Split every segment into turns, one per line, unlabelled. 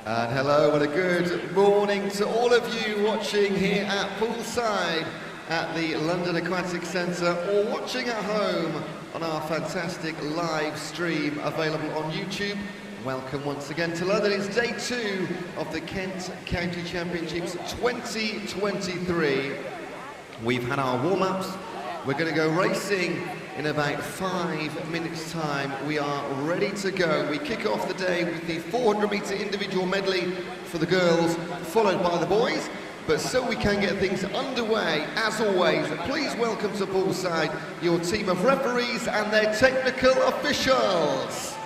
And hello and a good morning to all of you watching here at poolside at the London Aquatic Centre or watching at home on our fantastic live stream available on YouTube. Welcome once again to London. It's day 2 of the Kent County Championships 2023. We've had our warm-ups. We're going to go racing in about 5 minutes' time. We are ready to go. We kick off the day with the 400-metre individual medley for the girls, followed by the boys. But so we can get things underway, as always, please welcome to poolside your team of referees and their technical officials.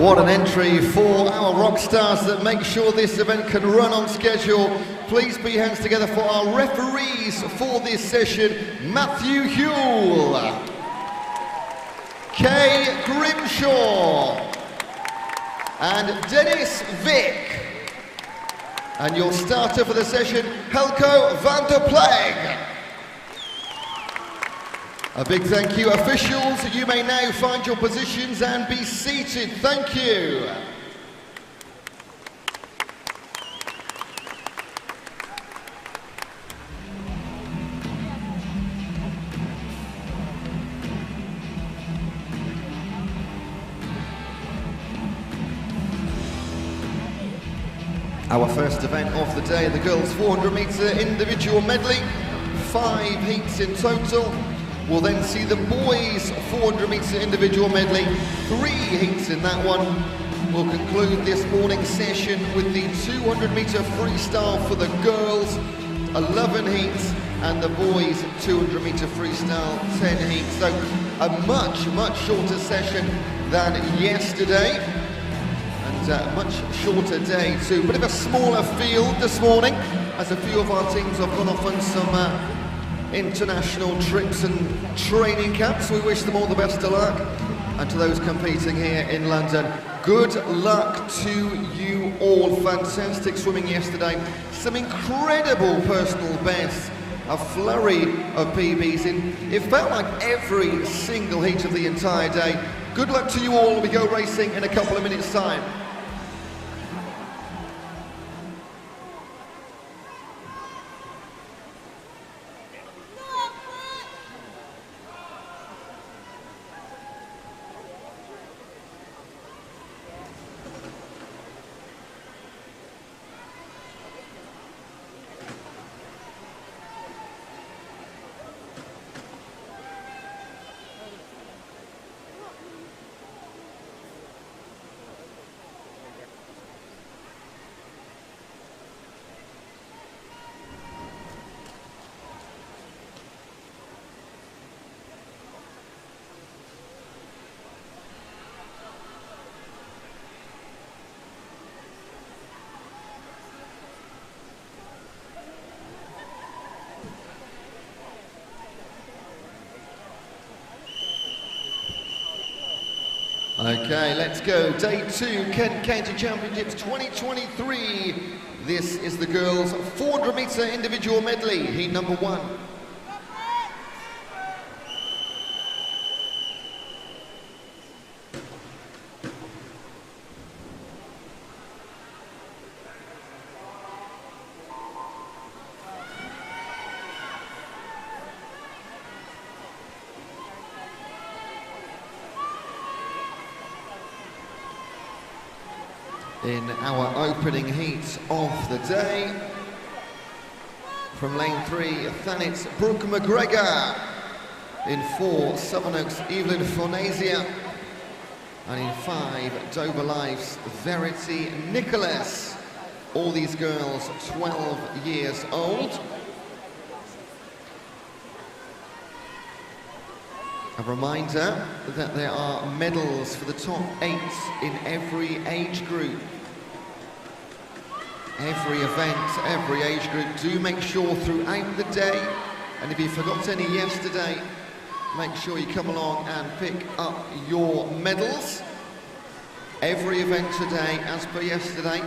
What an entry for our rock stars that make sure this event can run on schedule. Please put your hands together for our referees for this session. Matthew Hewell, Kay Grimshaw, and Dennis Vick. And your starter for the session, Helco van der Pleg. A big thank you, officials. You may now find your positions and be seated. Thank you. Our first event of the day, the girls' 400-metre individual medley. 5 heats in total. We'll then see the boys' 400-metre individual medley, 3 heats in that one. We'll conclude this morning's session with the 200-metre freestyle for the girls, 11 heats, and the boys' 200-metre freestyle, 10 heats. So a much shorter session than yesterday, and a much shorter day too. Bit of a smaller field this morning, as a few of our teams have gone off on some international trips and training camps. We wish them all the best of luck, and to those competing here in London, good luck to you all. Fantastic swimming yesterday, some incredible personal bests, a flurry of PBs in, it felt like every single heat of the entire day. Good luck to you all. We go racing in a couple of minutes' time. Okay, let's go. Day 2, Kent County Championships 2023. This is the girls' 400-metre individual medley, heat number 1. in our opening heat of the day. From lane 3, Thanit Brooke McGregor. In 4, Sevenoaks Evelyn Fornasia. And in 5, Dover Life's Verity Nicholas. All these girls 12 years old. A reminder that there are medals for the top 8 in every age group. Every event, every age group. Do make sure throughout the day, and if you forgot any yesterday, make sure you come along and pick up your medals. Every event today, as per yesterday,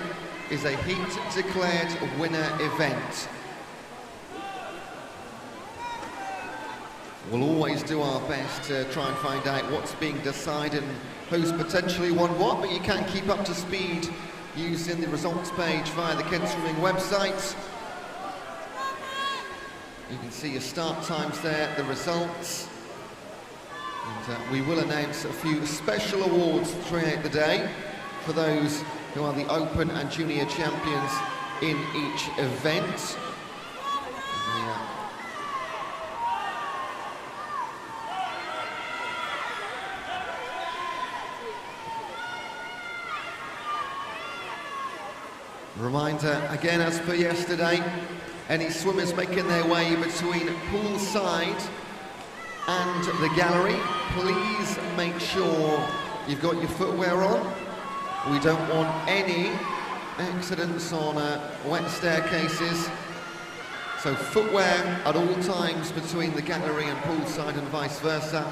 is a heat declared winner event. We'll always do our best to try and find out what's being decided and who's potentially won what, but you can keep up to speed using the results page via the Kent Swimming website. You can see your start times there, the results. And we will announce a few special awards throughout the day for those who are the Open and Junior champions in each event. Reminder, again, as per yesterday, any swimmers making their way between poolside and the gallery, please make sure you've got your footwear on. We don't want any accidents on wet staircases. So footwear at all times between the gallery and poolside and vice versa.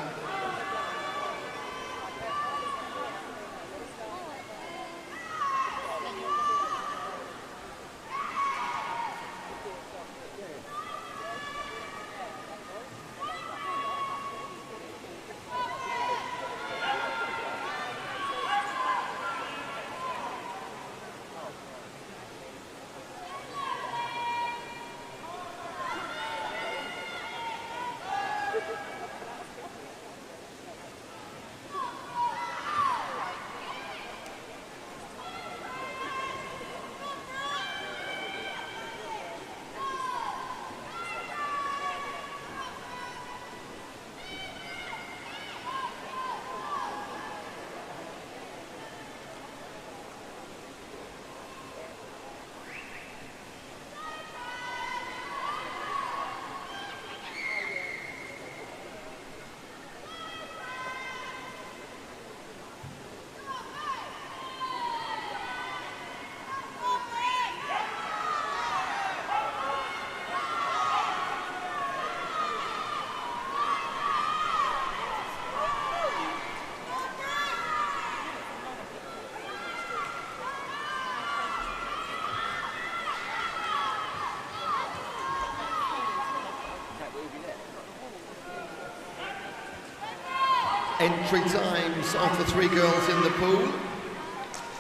Entry times of the 3 girls in the pool.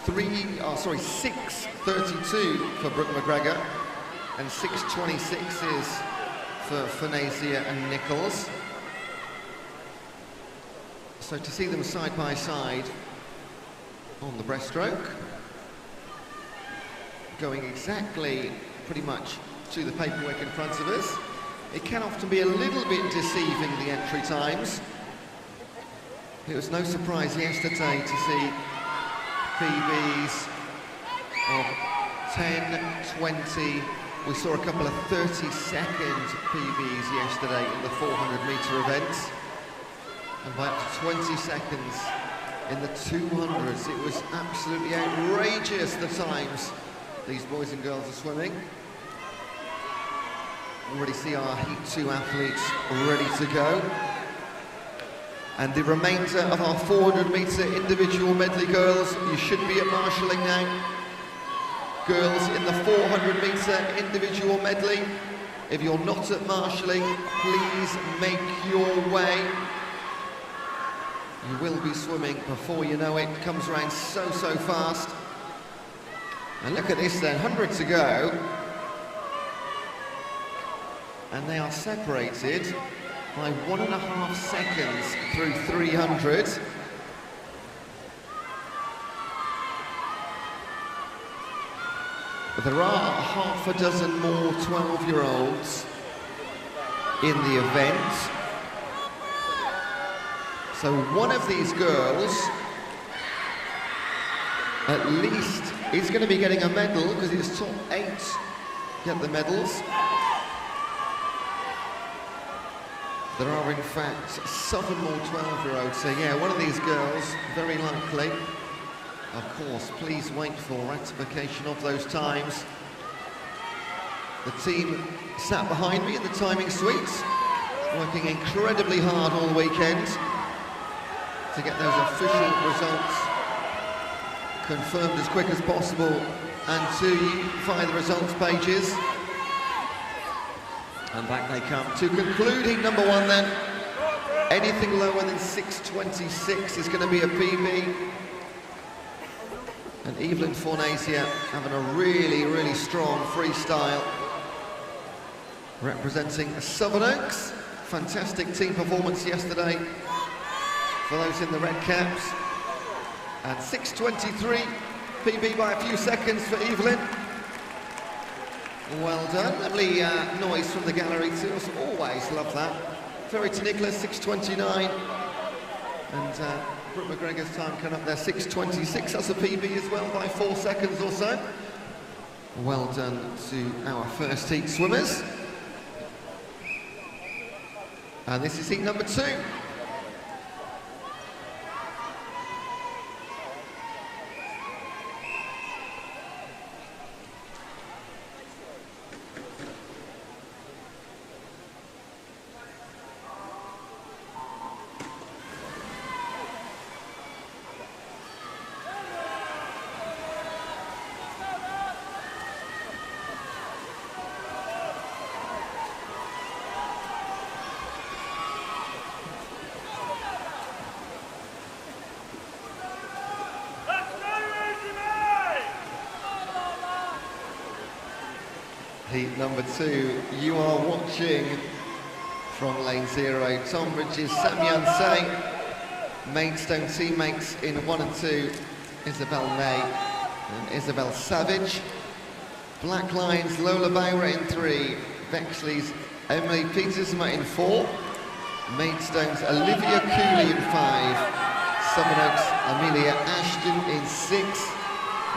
6:32 for Brooke McGregor and 6:26 for Fornasia and Nichols. So to see them side by side on the breaststroke, going exactly pretty much to the paperwork in front of us, it can often be a little bit deceiving, the entry times. It was no surprise yesterday to see PBs of 10, 20. We saw a couple of 30-second PBs yesterday in the 400-metre events. And by up to 20 seconds in the 200s, it was absolutely outrageous the times these boys and girls are swimming. Already see our Heat 2 athletes ready to go. And the remainder of our 400-metre individual medley girls, you should be at marshalling now. Girls in the 400-metre individual medley, if you're not at marshalling, please make your way. You will be swimming before you know it. It comes around so fast. And look at this then, 100 to go. And they are separated by 1.5 seconds through 300. There are half a dozen more 12-year-olds in the event. So one of these girls, at least, is going to be getting a medal, because it's top 8 get the medals. There are, in fact, 7 more 12-year-olds. So yeah, one of these girls, very likely. Of course, please wait for ratification of those times. The team sat behind me in the timing suites, working incredibly hard all weekend to get those official results confirmed as quick as possible and to you via the results pages. And back they come to conclude heat number 1 then. Anything lower than 6:26 is going to be a PB. And Evelyn Fornasia having a really, really strong freestyle. Representing Southern Oaks. Fantastic team performance yesterday for those in the red caps. And 6:23, PB by a few seconds for Evelyn. Well done. Lovely noise from the gallery too. Always love that. Ferry to Nicholas, 6:29. And Brooke McGregor's time coming up there, 6:26. That's a PB as well by 4 seconds or so. Well done to our first heat swimmers. And this is heat number 2. Heat number 2, you are watching from lane 0, Tom Bridges, Samyan Say, Maidstone teammates in 1 and 2, Isabel May and Isabel Savage. Black Lions, Lola Bauer in 3, Bexley's Emily Petersma in 4, Maidstone's Olivia Cooley in 5, Southern Oaks Amelia Ashton in 6,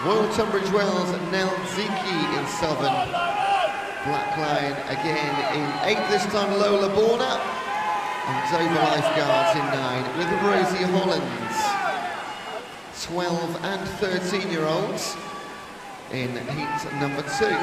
Royal Tunbridge Wells Nell Ziki in 7, Black Lion again in 8 this time, Lola Borner, and Dover Lifeguards in 9 with Rosie Hollands. 12 and 13-year-olds in heat number 2.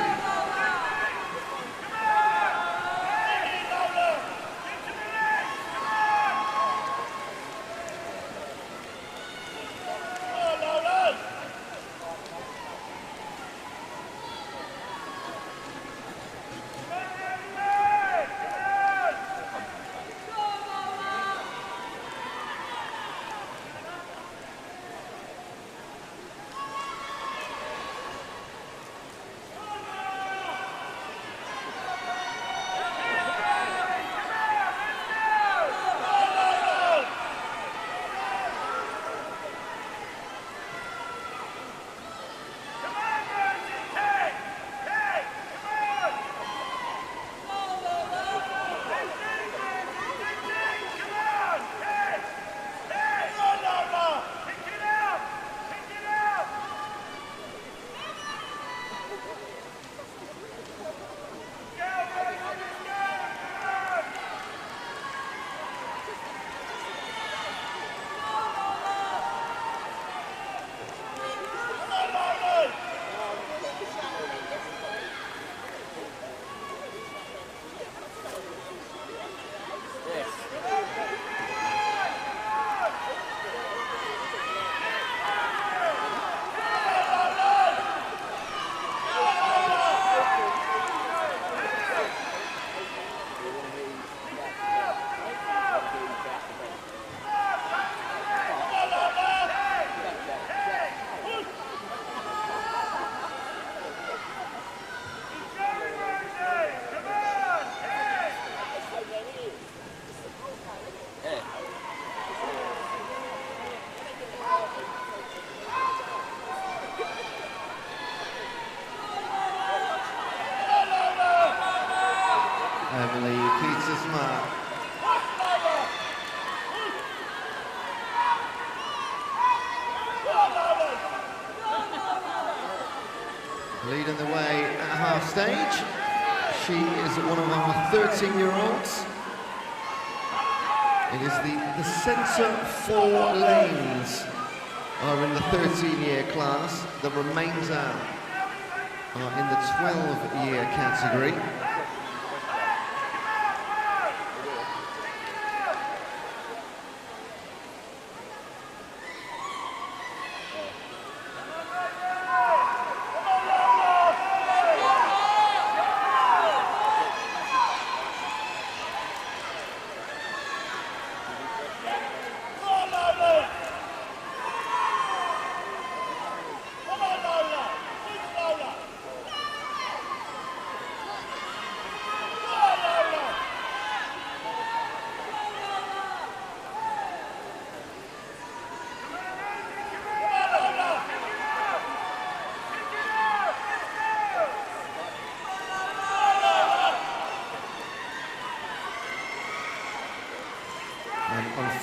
Emily Pietersma. Leading the way at half stage. She is one of our 13-year-olds. It is the centre 4 lanes are in the 13-year class. The remainder are in the 12-year category.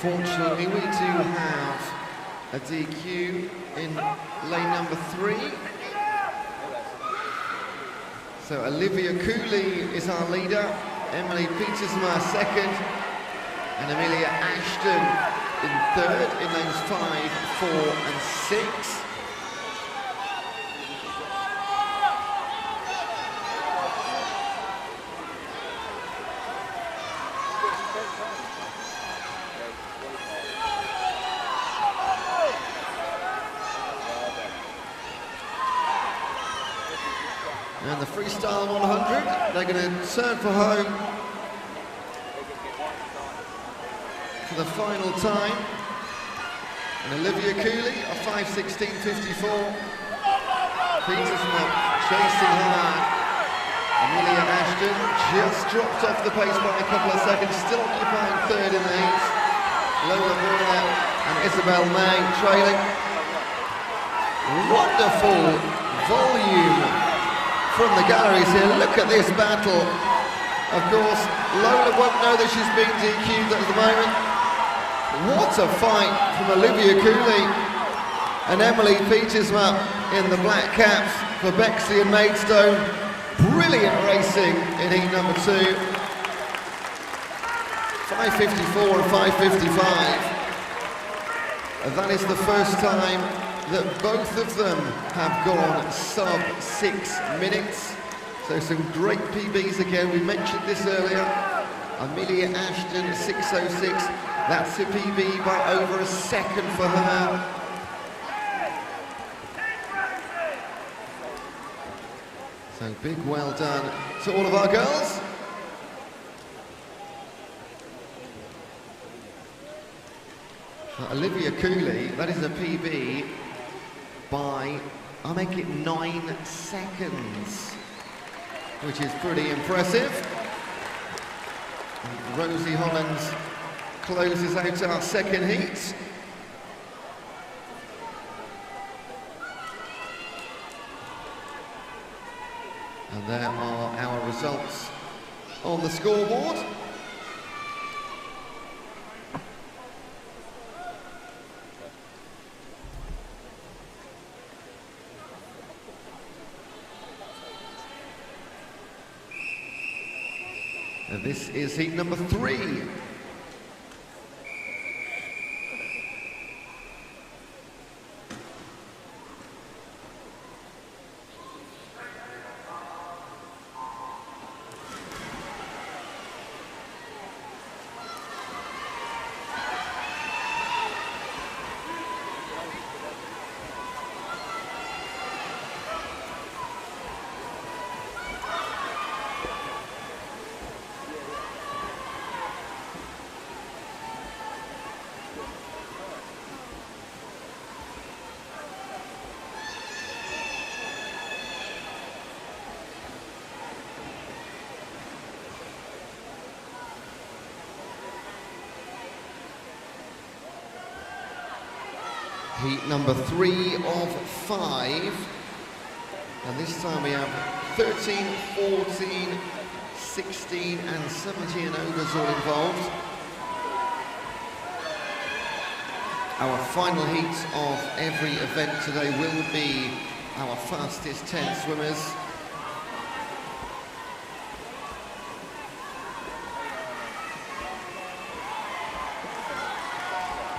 Unfortunately, we do have a DQ in lane number 3. So Olivia Cooley is our leader, Emily Pietersma second, and Amelia Ashton in third in lanes 5, 4 and 6. And the Freestyle 100, they're going to turn for home for the final time. And Olivia Cooley, a 5:16.54. Pietersma chasing hard. Amelia Ashton just dropped off the pace by a couple of seconds, still occupying third in the heat. Lola Burner and Isabel May trailing. Wonderful volume from the galleries here. Look at this battle. Of course, Lola won't know that she's being DQ'd at the moment. What a fight from Olivia Cooley and Emily Pietersma in the black caps for Bexley and Maidstone. Brilliant racing in heat number 2. 5:54 and 5:55. And that is the first time that both of them have gone sub 6 minutes. So some great PBs again. We mentioned this earlier. Amelia Ashton 6:06. That's a PB by over a second for her. So big well done to all of our girls. Olivia Cooley, that is a PB by, I'll make it 9 seconds, which is pretty impressive. And Rosie Hollands closes out our second heat. And there are our results on the scoreboard. And this is heat number 3. Heat number 3 of 5, and this time we have 13, 14, 16 and 17 and overs all involved. Our final heat of every event today will be our fastest 10 swimmers.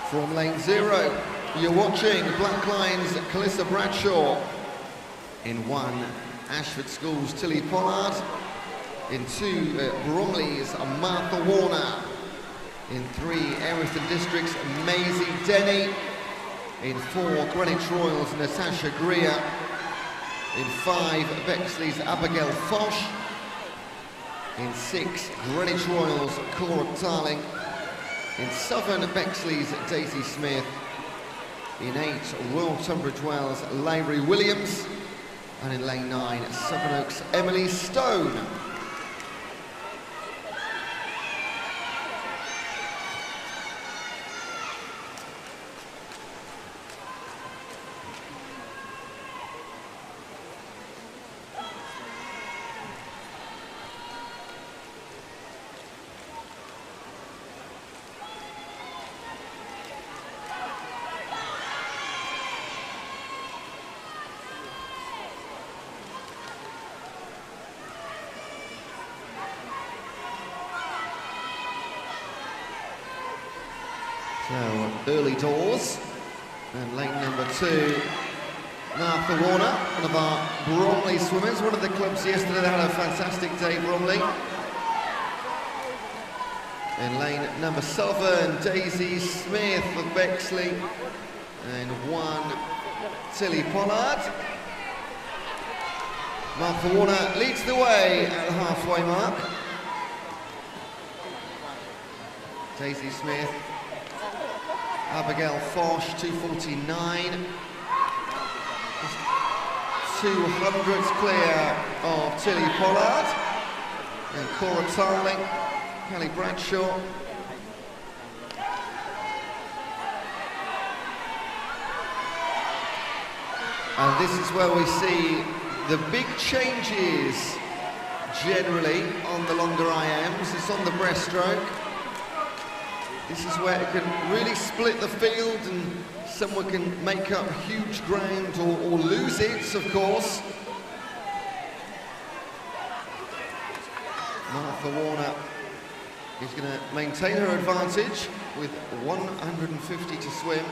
From lane 0, you're watching Black Line's Calissa Bradshaw. In 1, Ashford School's Tilly Pollard. In 2, Bromley's Martha Warner. In 3, Erithton District's Maisie Denny. In 4, Greenwich Royals' Natasha Greer. In 5, Bexley's Abigail Fosh. In 6, Greenwich Royals' Cora Tarling. In Southern, Bexley's Daisy Smith. In 8, Royal Tunbridge Wells' Lavery Williams. And in lane 9, Southern Oaks' Emily Stone. So, early doors, and lane number 2, Martha Warner, one of our Bromley swimmers, one of the clubs yesterday that had a fantastic day, Bromley. In lane number 7, Daisy Smith of Bexley, and 1, Tilly Pollard. Martha Warner leads the way at the halfway mark. Daisy Smith, Abigail Fosh, 2:49. 200s clear of Tilly Pollard. And Cora Tarling, Kelly Bradshaw. And this is where we see the big changes generally on the longer IMs. It's on the breaststroke. This is where it can really split the field and someone can make up huge ground or lose it, of course. Martha Warner is going to maintain her advantage with 150 to swim.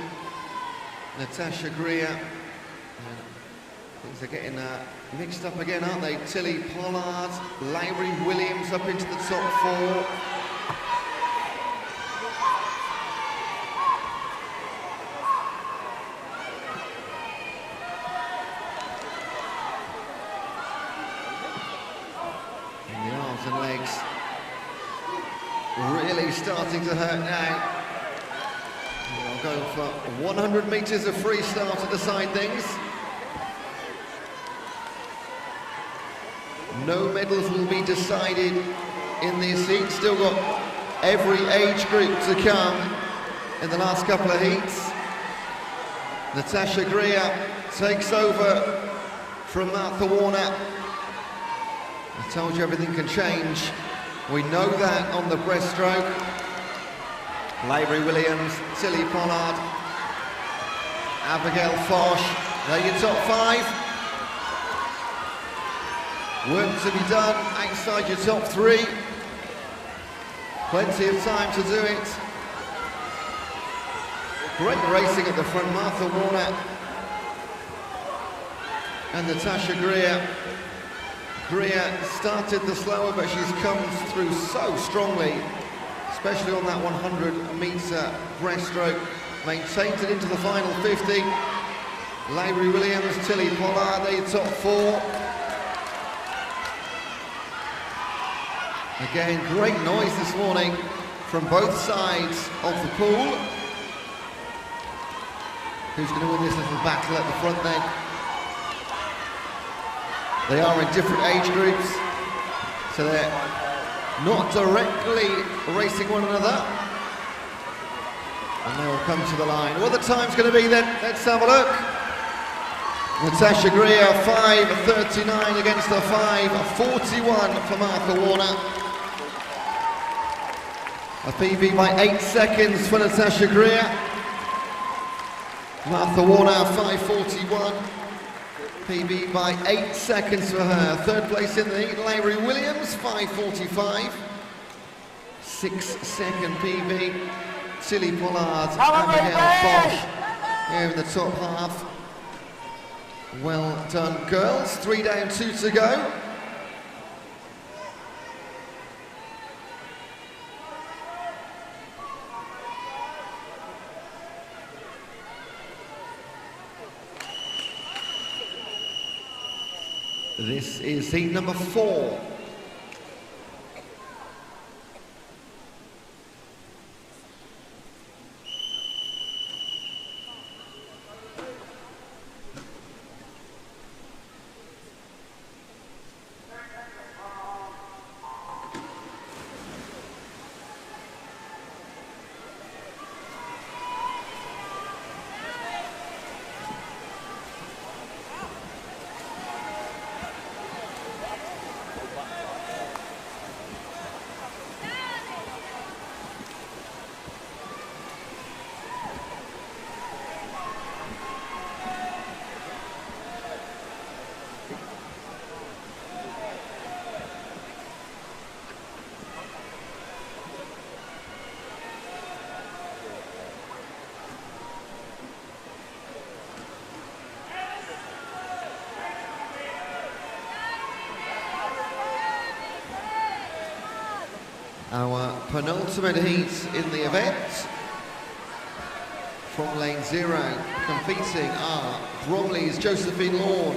Natasha Greer. Things are getting mixed up again, aren't they? Tilly Pollard, Lavery Williams up into the top 4. And legs really starting to hurt now. We'll go for 100 metres of freestyle to decide things. No medals will be decided in this heat. Still got every age group to come in the last couple of heats. Natasha Greer takes over from Martha Warner. I told you everything can change. We know that on the breaststroke. Lavery Williams, Tilly Pollard, Abigail Fosh, they're your top 5. Work to be done outside your top 3. Plenty of time to do it. Great racing at the front, Martha Warner and Natasha Greer. Greer started the slower, but she's come through so strongly, especially on that 100-metre breaststroke. Maintained it into the final 50. Lavery Williams, Tilly Pollard, they're top 4. Again, great noise this morning from both sides of the pool. Who's going to win this little battle at the front then? They are in different age groups, so they're not directly racing one another. And they will come to the line. What the time's going to be then? Let's have a look. Natasha Greer, 5:39 against the 5:41 for Martha Warner. A PB by 8 seconds for Natasha Greer. Martha Warner, 5:41. PB by 8 seconds for her. Third place in the heat, Lavery Williams, 5:45. 6-second PB. Tilly Pollard, Abigail Bosch here in the top half. Well done, girls. 3 down, 2 to go. This is heat number 4. Our penultimate heat in the event. From lane 0, competing are Bromley's Josephine Lawn,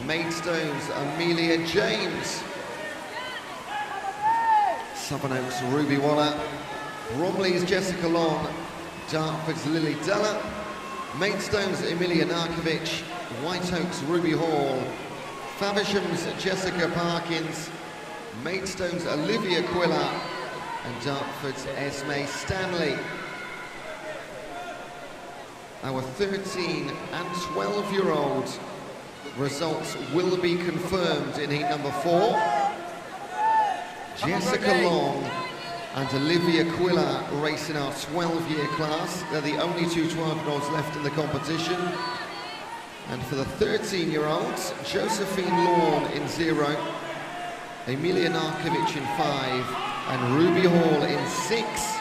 Maidstone's Amelia James, Sevenoaks Ruby Waller, Bromley's Jessica Long, Dartford's Lily Della, Maidstone's Emilia Narkovic, Whiteoaks Ruby Hall, Favisham's Jessica Parkins, Maidstone's Olivia Quiller, and Dartford's Esme Stanley. Our 13 and 12-year-old results will be confirmed in heat number 4. Jessica Long and Olivia Quiller race in our 12-year class. They're the only two 12-year-olds left in the competition. And for the 13-year-olds, Josephine Lawn in 0, Emilia Narkovic in 5, and Ruby Hall in 6.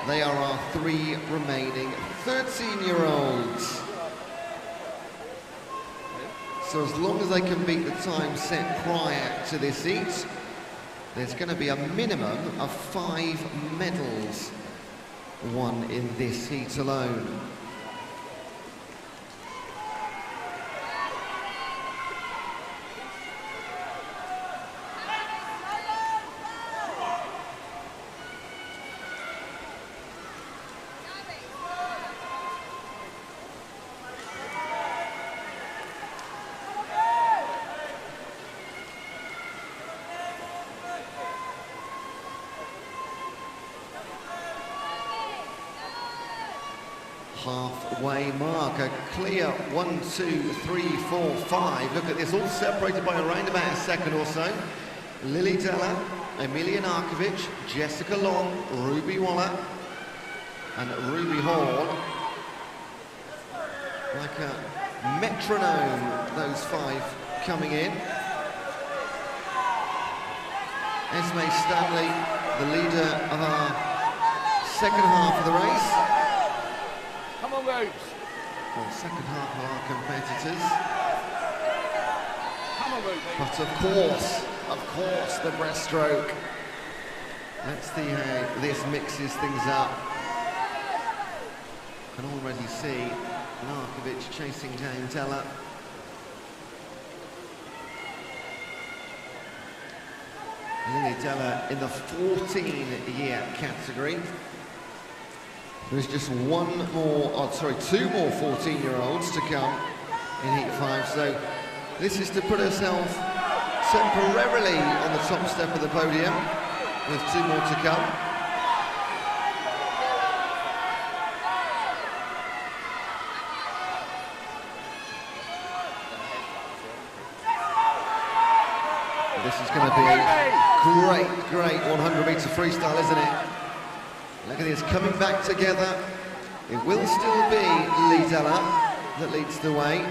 They are our 3 remaining 13-year-olds. So as long as they can beat the time set prior to this heat, there's going to be a minimum of 5 medals won in this heat alone. Halfway mark, a clear 1, 2, 3, 4, 5. Look at this, all separated by around about a second or so. Lily Della, Emilia Narkovic, Jessica Long, Ruby Waller, and Ruby Hall. Like a metronome, those 5 coming in. Esme Stanley, the leader of our second half of the race.
Come on, Rose.
Well, second half of our competitors.
Come on, Rose.
But of course, the breaststroke. Let's see how this mixes things up. I can already see Narkovic chasing down Della. Lily Della in the 14-year category. There's just two more 14-year-olds to come in heat 5. So this is to put herself temporarily on the top step of the podium, with 2 more to come. This is going to be a great 100-metre freestyle, isn't it? Look at this, coming back together. It will still be Lidella that leads the way.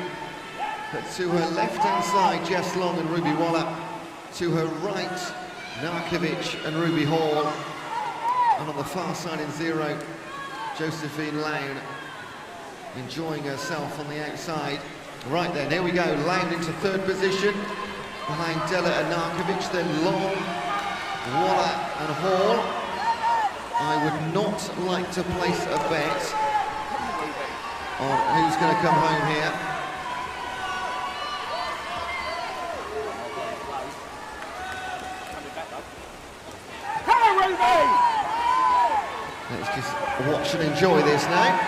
But to her left-hand side, Jess Long and Ruby Waller. To her right, Narkovic and Ruby Hall. And on the far side in zero, Josephine Lown enjoying herself on the outside. Right then, here we go, Lown into third position. Behind Della and Narkovic, then Long, Waller and Hall. I would not like to place a bet on who's going to come home here. Let's just watch and enjoy this now.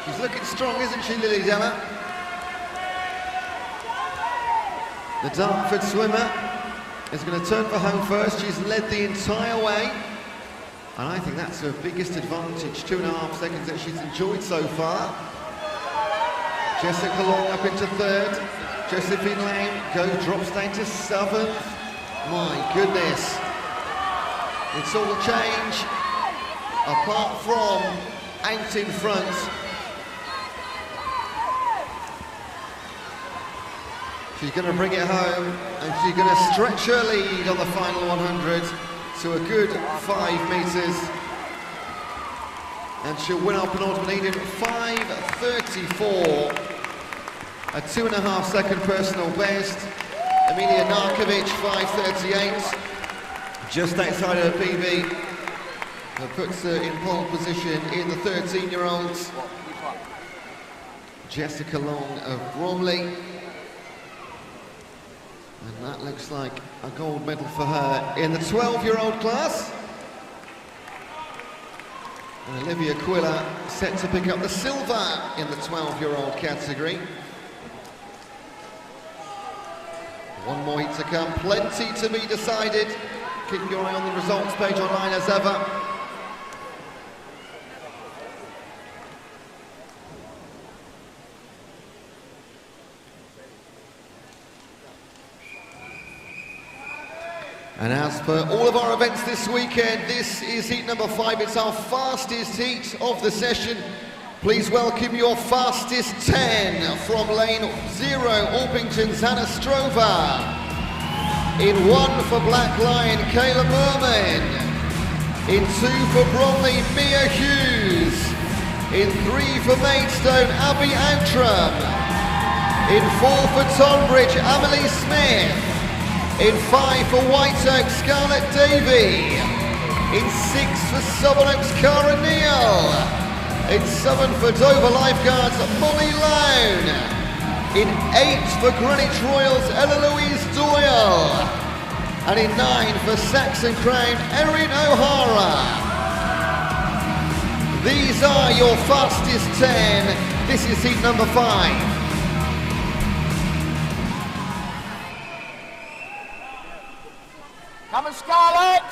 She's looking strong, isn't she, Lily Della? The Dartford swimmer is going to turn for home first. She's led the entire way. And I think that's her biggest advantage, 2.5 seconds that she's enjoyed so far. Jessica Long up into third. Josephine Lane drops down to 7th. My goodness. It's all change, apart from out in front. She's going to bring it home, and she's going to stretch her lead on the final 100 to a good 5 metres. And she'll win our penultimate lead in 5:34, a 2.5 second personal best. Emilia Narkovic, 5:38, just outside her PB. That puts her in pole position in the 13-year-olds. Jessica Long of Bromley. And that looks like a gold medal for her in the 12-year-old class. And Olivia Quiller set to pick up the silver in the 12-year-old category. One more heat to come, plenty to be decided. Keep your eye on the results page online as ever. And as per all of our events this weekend, this is heat number 5. It's our fastest heat of the session. Please welcome your fastest 10 from lane 0, Orpington's Hannah Strover. In 1 for Black Lion, Kayla Merman. In 2 for Bromley, Mia Hughes. In 3 for Maidstone, Abby Antrim. In 4 for Tonbridge, Amelie Smith. In 5 for White Oak, Scarlett Davey. In 6 for Southern Oaks, Cara Neal. In 7 for Dover Lifeguards, Molly Lown. In 8 for Greenwich Royals, Ella Louise Doyle. And in 9 for Saxon Crown, Erin O'Hara. These are your fastest 10. This is heat number 5.
Come on, Scarlett!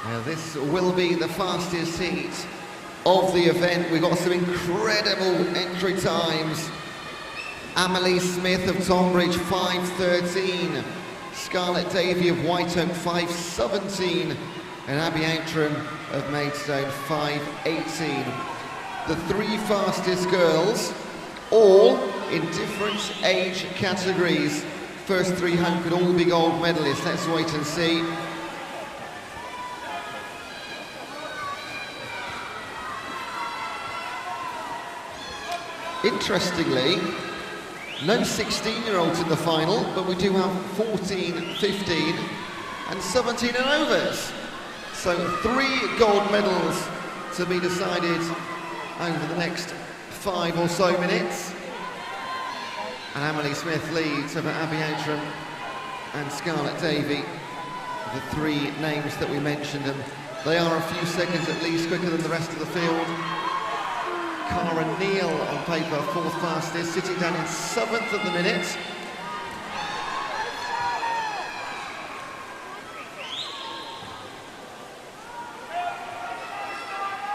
Now this will be the fastest heat of the event. We've got some incredible entry times. Amelie Smith of Tonbridge, 5:13. Scarlett Davey of White Oak, 5:17. And Abby Antrim of Maidstone, 5:18. The 3 fastest girls, all in different age categories. First 3 home could all be gold medalists. Let's wait and see. Interestingly, no 16-year-olds in the final, but we do have 14, 15 and 17 and overs. So 3 gold medals to be decided over the next 5 or so minutes. And Amelie Smith leads over Abby Antrim and Scarlett Davey. the three names that we mentioned, and they are a few seconds at least quicker than the rest of the field. Cara Neal on paper, fourth fastest, sitting down in 7th at the minute.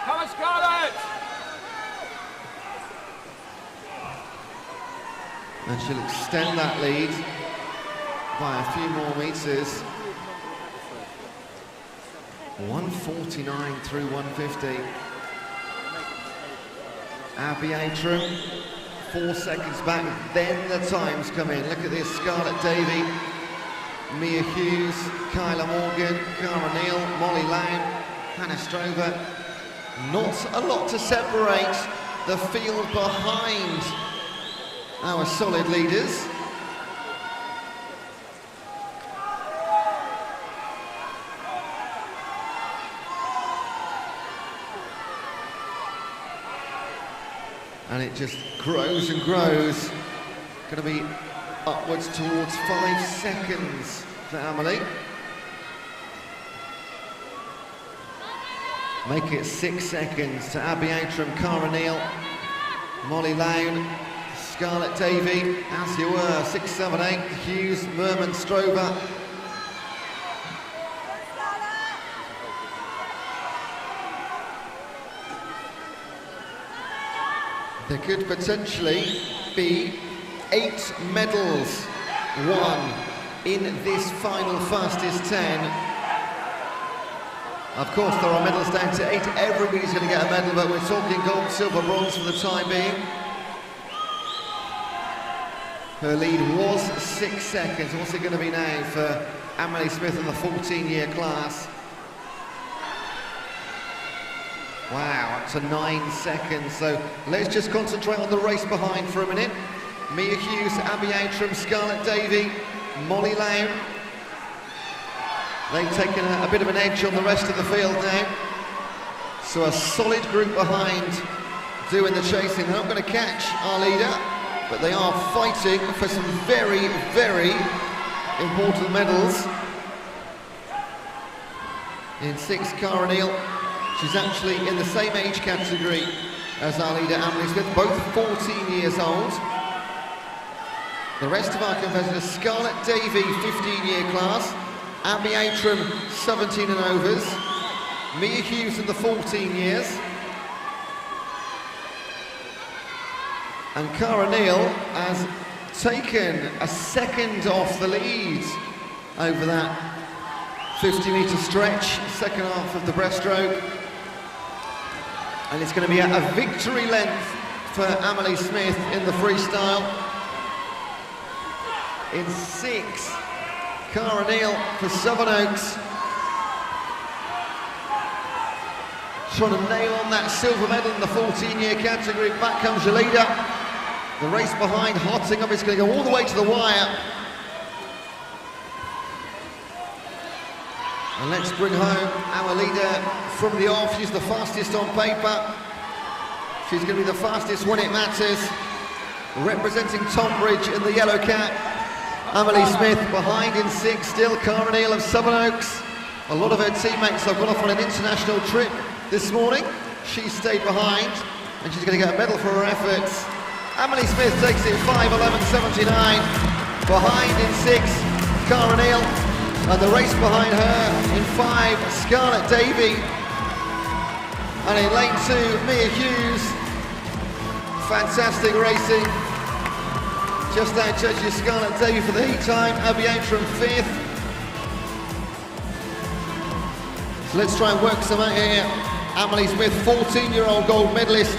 Come on, Scarlett!
And she'll extend that lead by a few more metres. 149 through 150. Abby Atram, 4 seconds back, then the times come in. Look at this, Scarlett Davey, Mia Hughes, Kyla Morgan, Cara Neal, Molly Lamb, Hannah Strover. Not a lot to separate the field behind our solid leaders. And it just grows and grows. Going to be upwards towards 5 seconds for Amelie. Make it 6 seconds to Abby Atram, Cara Neal, Molly Lown, Scarlett Davey, as you were, 6, 7, 8, Hughes, Merman, Strover. There could potentially be 8 medals won in this final fastest 10. Of course, there are medals down to 8. Everybody's going to get a medal, but we're talking gold, silver, bronze for the time being. Her lead was 6 seconds. What's it going to be now for Amelie Smith in the 14-year class? Wow, up to 9 seconds. So let's just concentrate on the race behind for a minute. Mia Hughes, Abby Atram, Scarlett Davey, Molly Lown. They've taken a bit of an edge on the rest of the field now. So a solid group behind doing the chasing. They're not going to catch our leader, but they are fighting for some very, very important medals. In 6th, Cara Neal. She's actually in the same age category as our leader, Amelie Smith, both 14 years old. The rest of our competitors, Scarlett Davey, 15-year class, Abby Atram, 17 and overs, Mia Hughes in the 14 years, and Cara Neal has taken a second off the lead over that 50-metre stretch, second half of the breaststroke. And it's going to be a victory length for Amelie Smith in the freestyle. In 6, Cara Neal for Sevenoaks. Trying to nail on that silver medal in the 14-year category. Back comes your leader. The race behind, hotting up, it's going to go all the way to the wire. And let's bring home our leader from the off. She's the fastest on paper. She's going to be the fastest when it matters. Representing Tonbridge in the yellow cap. Amelie Smith behind in 6, still Cara Neal of Sevenoaks. A lot of her teammates have gone off on an international trip this morning. She stayed behind, and she's going to get a medal for her efforts. Amelie Smith takes it 5:11.79. Behind in 6, Cara Neal. And the race behind her in 5, Scarlett Davey. And in lane 2, Mia Hughes. Fantastic racing. Just out judges Scarlett Davey for the heat time, Abby Atram 5th. So let's try and work some out here. Amelie Smith, 14-year-old gold medalist.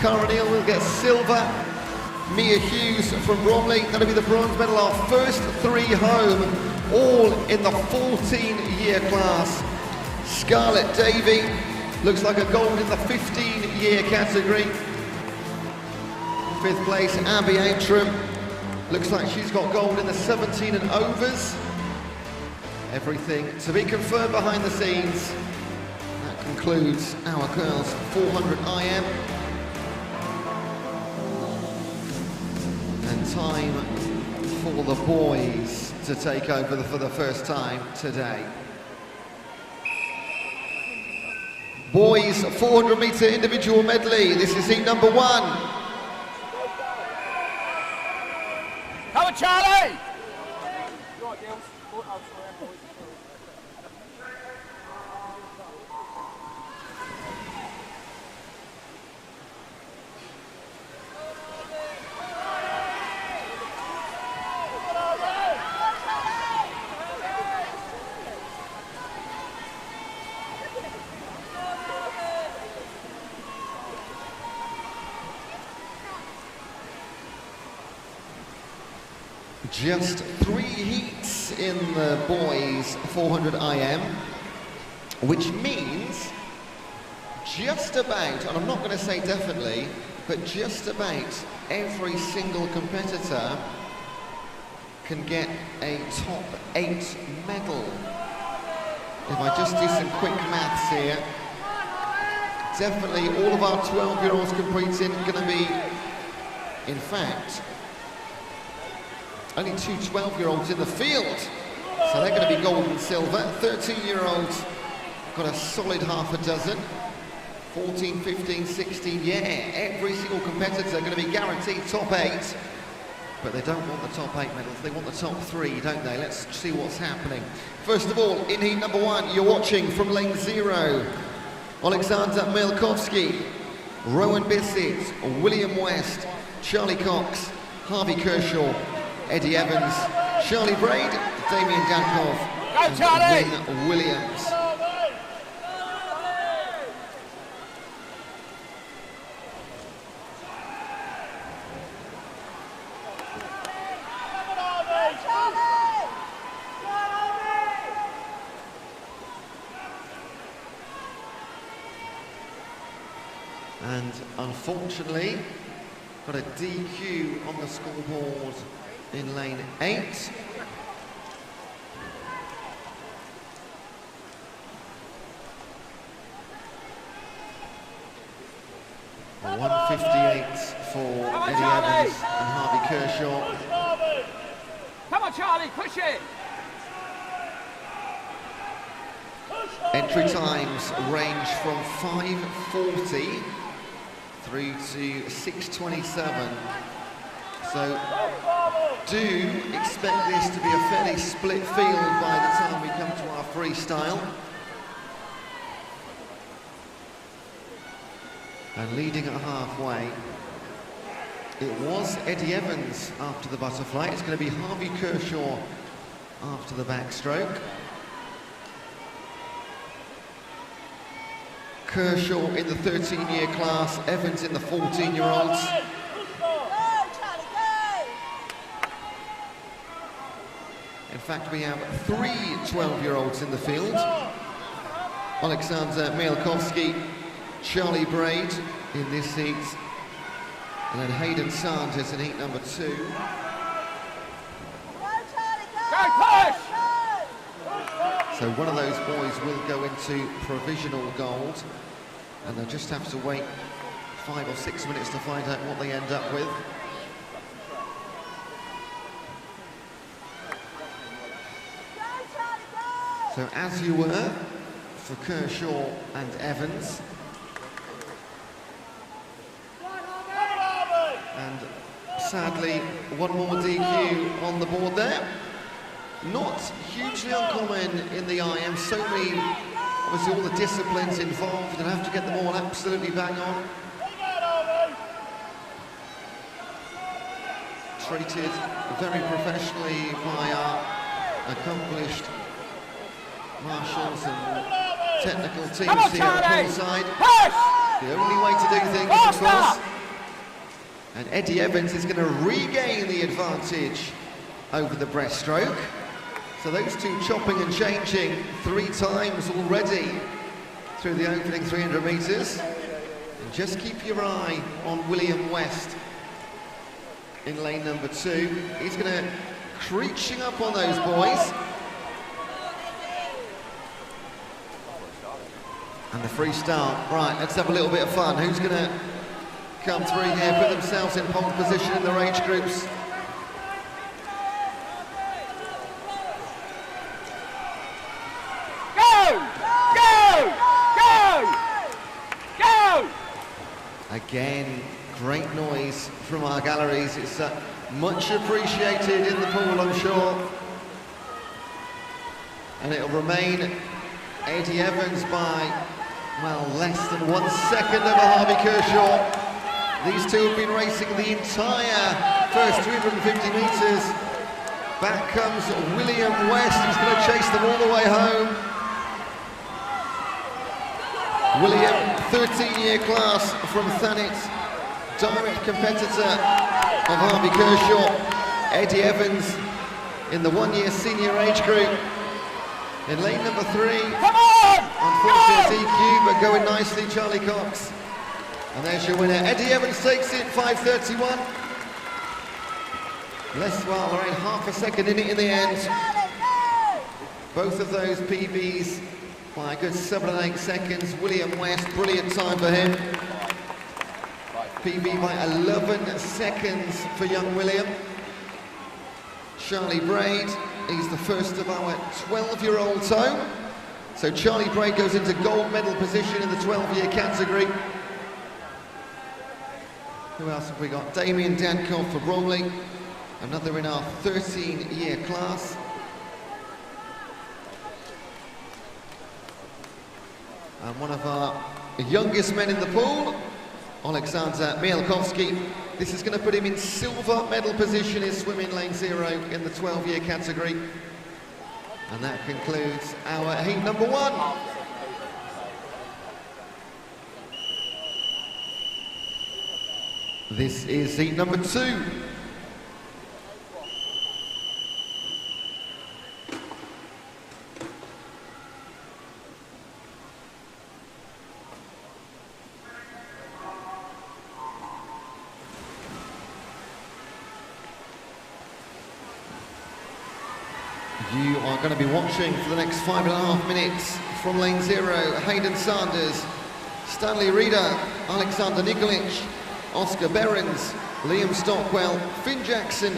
Cara Neal will get silver. Mia Hughes from Bromley, that'll be the bronze medal. Our first 3 home, all in the 14-year class. Scarlett Davey looks like a gold in the 15-year category. 5th place, Abby Atram. Looks like she's got gold in the 17 and overs. Everything to be confirmed behind the scenes. That concludes our girls 400 IM. And time for the boys to take over for the first time today. Boys 400 metre individual medley. This is heat number 1.
Come on, Charlie!
Just 3 heats in the boys 400 IM, which means just about, and I'm not going to say definitely, but just about every single competitor can get a top 8 medal. If I just do some quick maths here, definitely all of our 12-year-olds competing are going to be, in fact, only 2 12-year-olds in the field, so they're going to be gold and silver. 13-year-olds got a solid half a dozen. 14, 15, 16, yeah, every single competitor are going to be guaranteed top 8, but they don't want the top 8 medals, they want the top 3, don't they? Let's see what's happening. First of all, in heat number 1, you're watching from lane 0, Alexander Mielkowski, Rowan Bissett, William West, Charlie Cox, Harvey Kershaw, Eddie Evans, Charlie Braid, Damien Dankov, and Wynne Williams. And unfortunately, got a DQ on the scoreboard in lane 8. A 158 for Eddie Evans and Harvey Kershaw.
Come on, Charlie, push it!
Entry times range from 5:40 through to 6:27. So do expect this to be a fairly split field by the time we come to our freestyle. And leading at halfway, it was Eddie Evans after the butterfly. It's going to be Harvey Kershaw after the backstroke. Kershaw in the 13-year class, Evans in the 14-year-olds. In fact, we have 3 12-year-olds in the field. Alexander Mielkowski, Charlie Braid in this heat, and then Hayden Sanders in heat number 2.
Go, push!
So one of those boys will go into provisional gold, and they'll just have to wait 5 or 6 minutes to find out what they end up with. So as you were for Kershaw and Evans. And sadly, one more DQ on the board there. Not hugely uncommon in the IM, so many, obviously all the disciplines involved, and have to get them all absolutely bang on. Treated very professionally by our accomplished marshals and technical teams here at poolside. The only way to do things, of course. And Eddie Evans is going to regain the advantage over the breaststroke. So those two chopping and changing 3 times already through the opening 300 metres. And just keep your eye on William West in lane number 2. He's going to creaching up on those boys. And the freestyle. Right, let's have a little bit of fun. Who's going to come through here, put themselves in pole position in their age groups?
Go! Go! Go!
Again, great noise from our galleries. It's much appreciated in the pool, I'm sure. And it'll remain Eddie Evans by, well, less than 1 second over Harvey Kershaw. These two have been racing the entire first 350 metres. Back comes William West, he's going to chase them all the way home. William, 13-year class from Thanet, direct competitor of Harvey Kershaw. Eddie Evans in the 1-year senior age group. In lane number 3,
Come on!
unfortunate DQ, but going nicely, Charlie Cox. And there's your winner. Eddie Evans takes it, 5:31. Well, around half a second in it in the end. Both of those PBs by a good 7 and 8 seconds. William West, brilliant time for him. PB by 11 seconds for young William. Charlie Braid, he's the first of our 12-year-old toe. So Charlie Braid goes into gold medal position in the 12-year category. Who else have we got? Damien Dankov for Bromley. Another in our 13-year class. And one of our youngest men in the pool, Alexander Mielkowski. This is going to put him in silver medal position in swimming lane 0 in the 12-year category. And that concludes our heat number 1. This is heat number 2. You are going to be watching for the next 5.5 minutes from lane 0, Hayden Sanders, Stanley Reeder, Alexander Nikolic, Oscar Behrens, Liam Stockwell, Finn Jackson,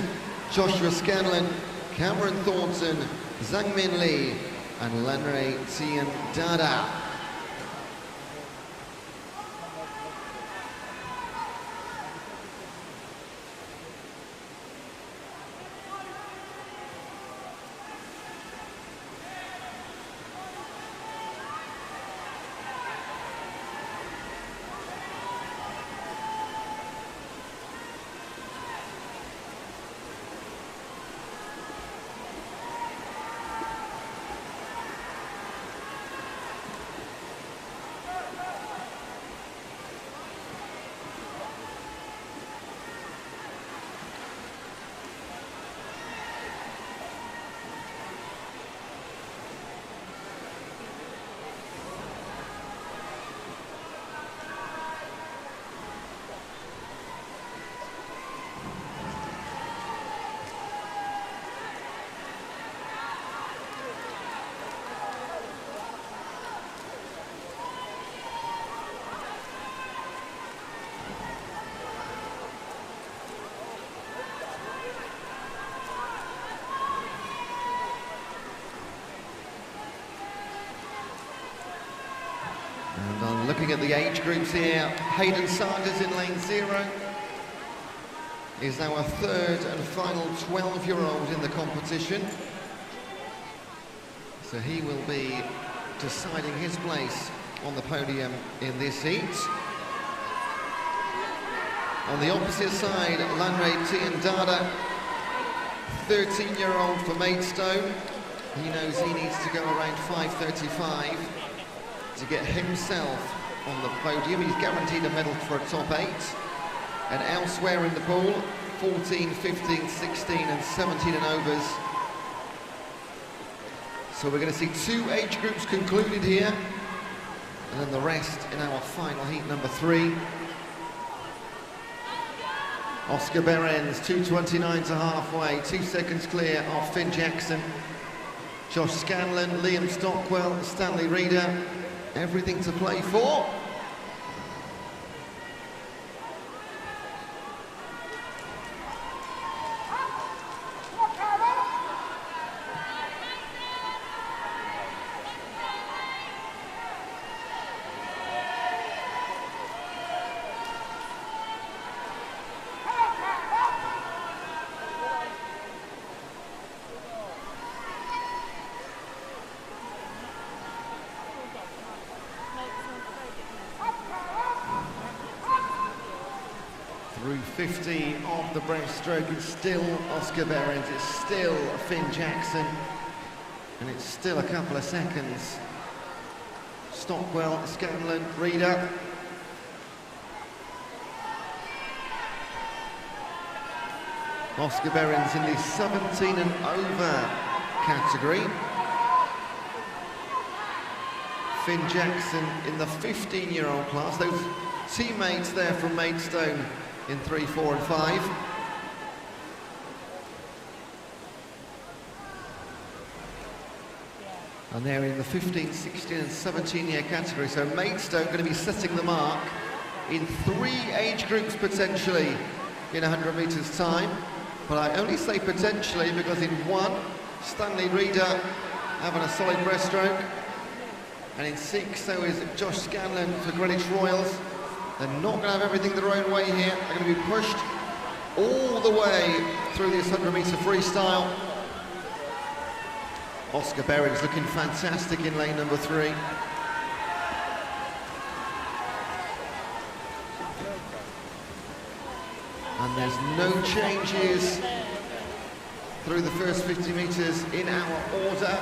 Joshua Scanlon, Cameron Thornton, Zhangmin Lee, and Lanray Tian Dada. And I'm looking at the age groups here. Hayden Sanders in lane 0 is our 3rd and final 12-year-old in the competition. So he will be deciding his place on the podium in this heat. On the opposite side, Lanray Tiandada, 13-year-old for Maidstone. He knows he needs to go around 5:35 to get himself on the podium. He's guaranteed a medal for a top 8. And elsewhere in the pool, 14, 15, 16 and 17 and overs. So we're going to see 2 age groups concluded here, and then the rest in our final heat number 3. Oscar Behrens, 2:29 to halfway, 2 seconds clear of Finn Jackson. Josh Scanlon, Liam Stockwell, Stanley Reeder, everything to play for. Through 50 of the breaststroke, it's still Oscar Behrens, it's still Finn Jackson, and it's still a couple of seconds. Stockwell, Scanlon, Reader. Oscar Behrens in the 17 and over category. Finn Jackson in the 15-year-old class. Those teammates there from Maidstone in 3, 4 and 5. And they're in the 15, 16 and 17-year category. So Maidstone going to be setting the mark in 3 age groups potentially in 100 metres time. But I only say potentially because in 1, Stanley Reader having a solid breaststroke. And in 6, so is Josh Scanlon for Greenwich Royals. They're not going to have everything their own way here. They're going to be pushed all the way through this 100-metre freestyle. Oscar Behrens looking fantastic in lane number 3. And there's no changes through the first 50 metres in our order.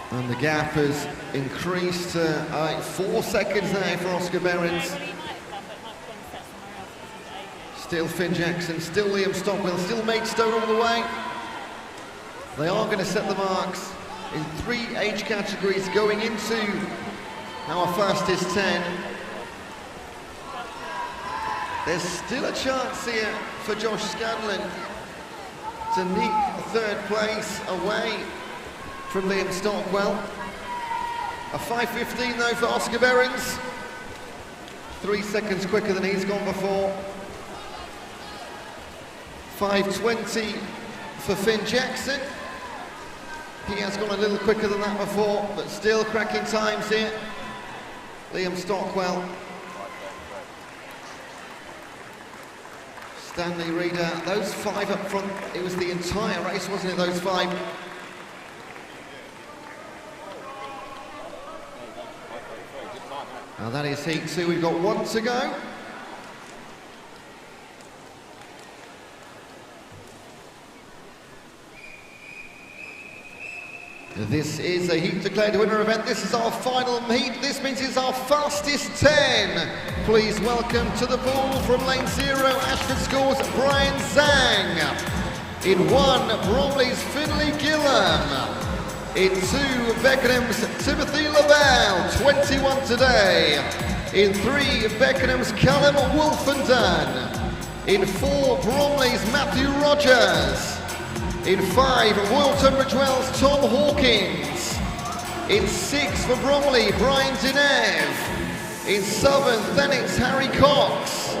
And the gap has increased to 4 seconds now for Oscar Behrens. Still Finn Jackson, still Liam Stockwell, still Maidstone all the way. They are going to set the marks in 3 age categories going into our fastest 10. There's still a chance here for Josh Scanlon to nick 3rd place away from Liam Stockwell. A 5:15 though for Oscar Behrens. 3 seconds quicker than he's gone before. 5:20 for Finn Jackson. He has gone a little quicker than that before, but still cracking times here. Liam Stockwell. Stanley Reader, those 5 up front, it was the entire race, wasn't it, those 5? Now that is heat 2, we've got 1 to go. This is a heat declared winner event. This is our final heat. This means it's our fastest 10. Please welcome to the pool from lane 0, Ashford School's Brian Zhang. In 1, Bromley's Finlay Gillam. In 2, Beckenham's Timothy Lavelle, 21 today. In 3, Beckenham's Callum Wolfenden. In 4, Bromley's Matthew Rogers. In 5, Royal Tunbridge Wells' Tom Hawkins. In 6, for Bromley, Brian Dinev. In 7, Thennick's Harry Cox.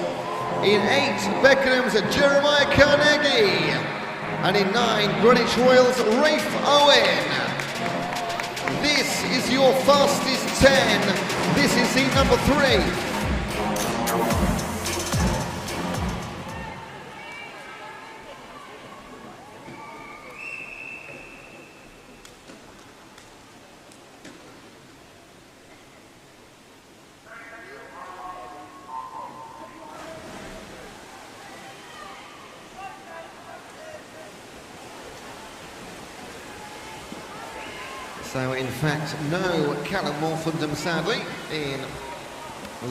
In 8, Beckenham's Jeremiah Carnegie. And in 9, Greenwich Royals' Rafe Owen. This is your fastest 10. This is heat number 3. So in fact, no Callum Wolfenden sadly in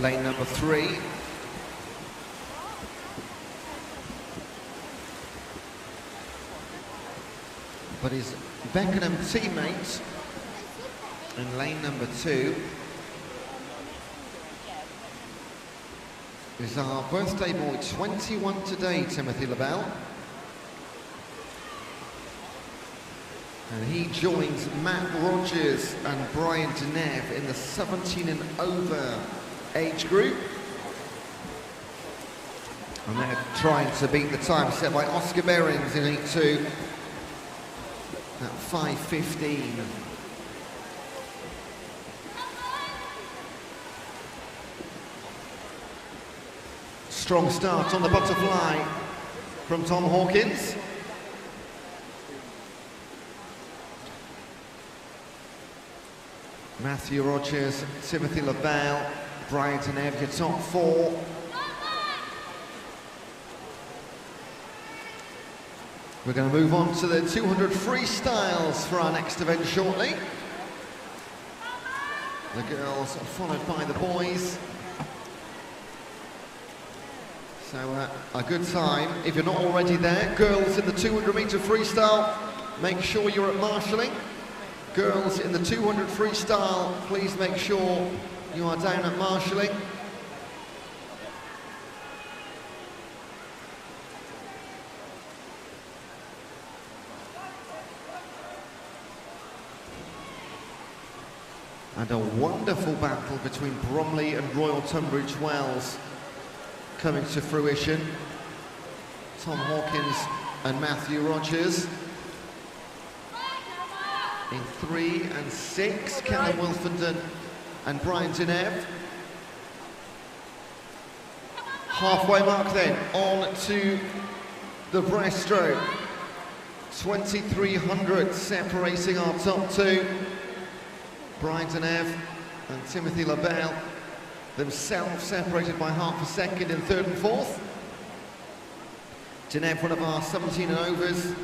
lane number 3. But his Beckenham teammate in lane number 2 is our birthday boy, 21 today, Timothy Lavelle. And he joins Matt Rogers and Brian Dinev in the 17 and over age group. And they're trying to beat the time set by Oscar Behrens in heat 2 at 5:15. Strong start on the butterfly from Tom Hawkins. Matthew Rogers, Timothy LaBelle, Brian Denev, your top four. We're going to move on to the 200 freestyles for our next event shortly. The girls are followed by the boys. So a good time. If you're not already there, girls in the 200 meter freestyle, make sure you're at marshalling. Girls in the 200 freestyle, please make sure you are down at marshalling. And a wonderful battle between Bromley and Royal Tunbridge Wells coming to fruition. Tom Hawkins and Matthew Rogers. In 3 and 6, Callum Wilfenden and Brian Denev. Halfway mark then, on to the breaststroke. 2,300 separating our top two. Brian Denev and Timothy LaBelle, themselves separated by half a second in 3rd and 4th. Denev, one of our 17 and overs.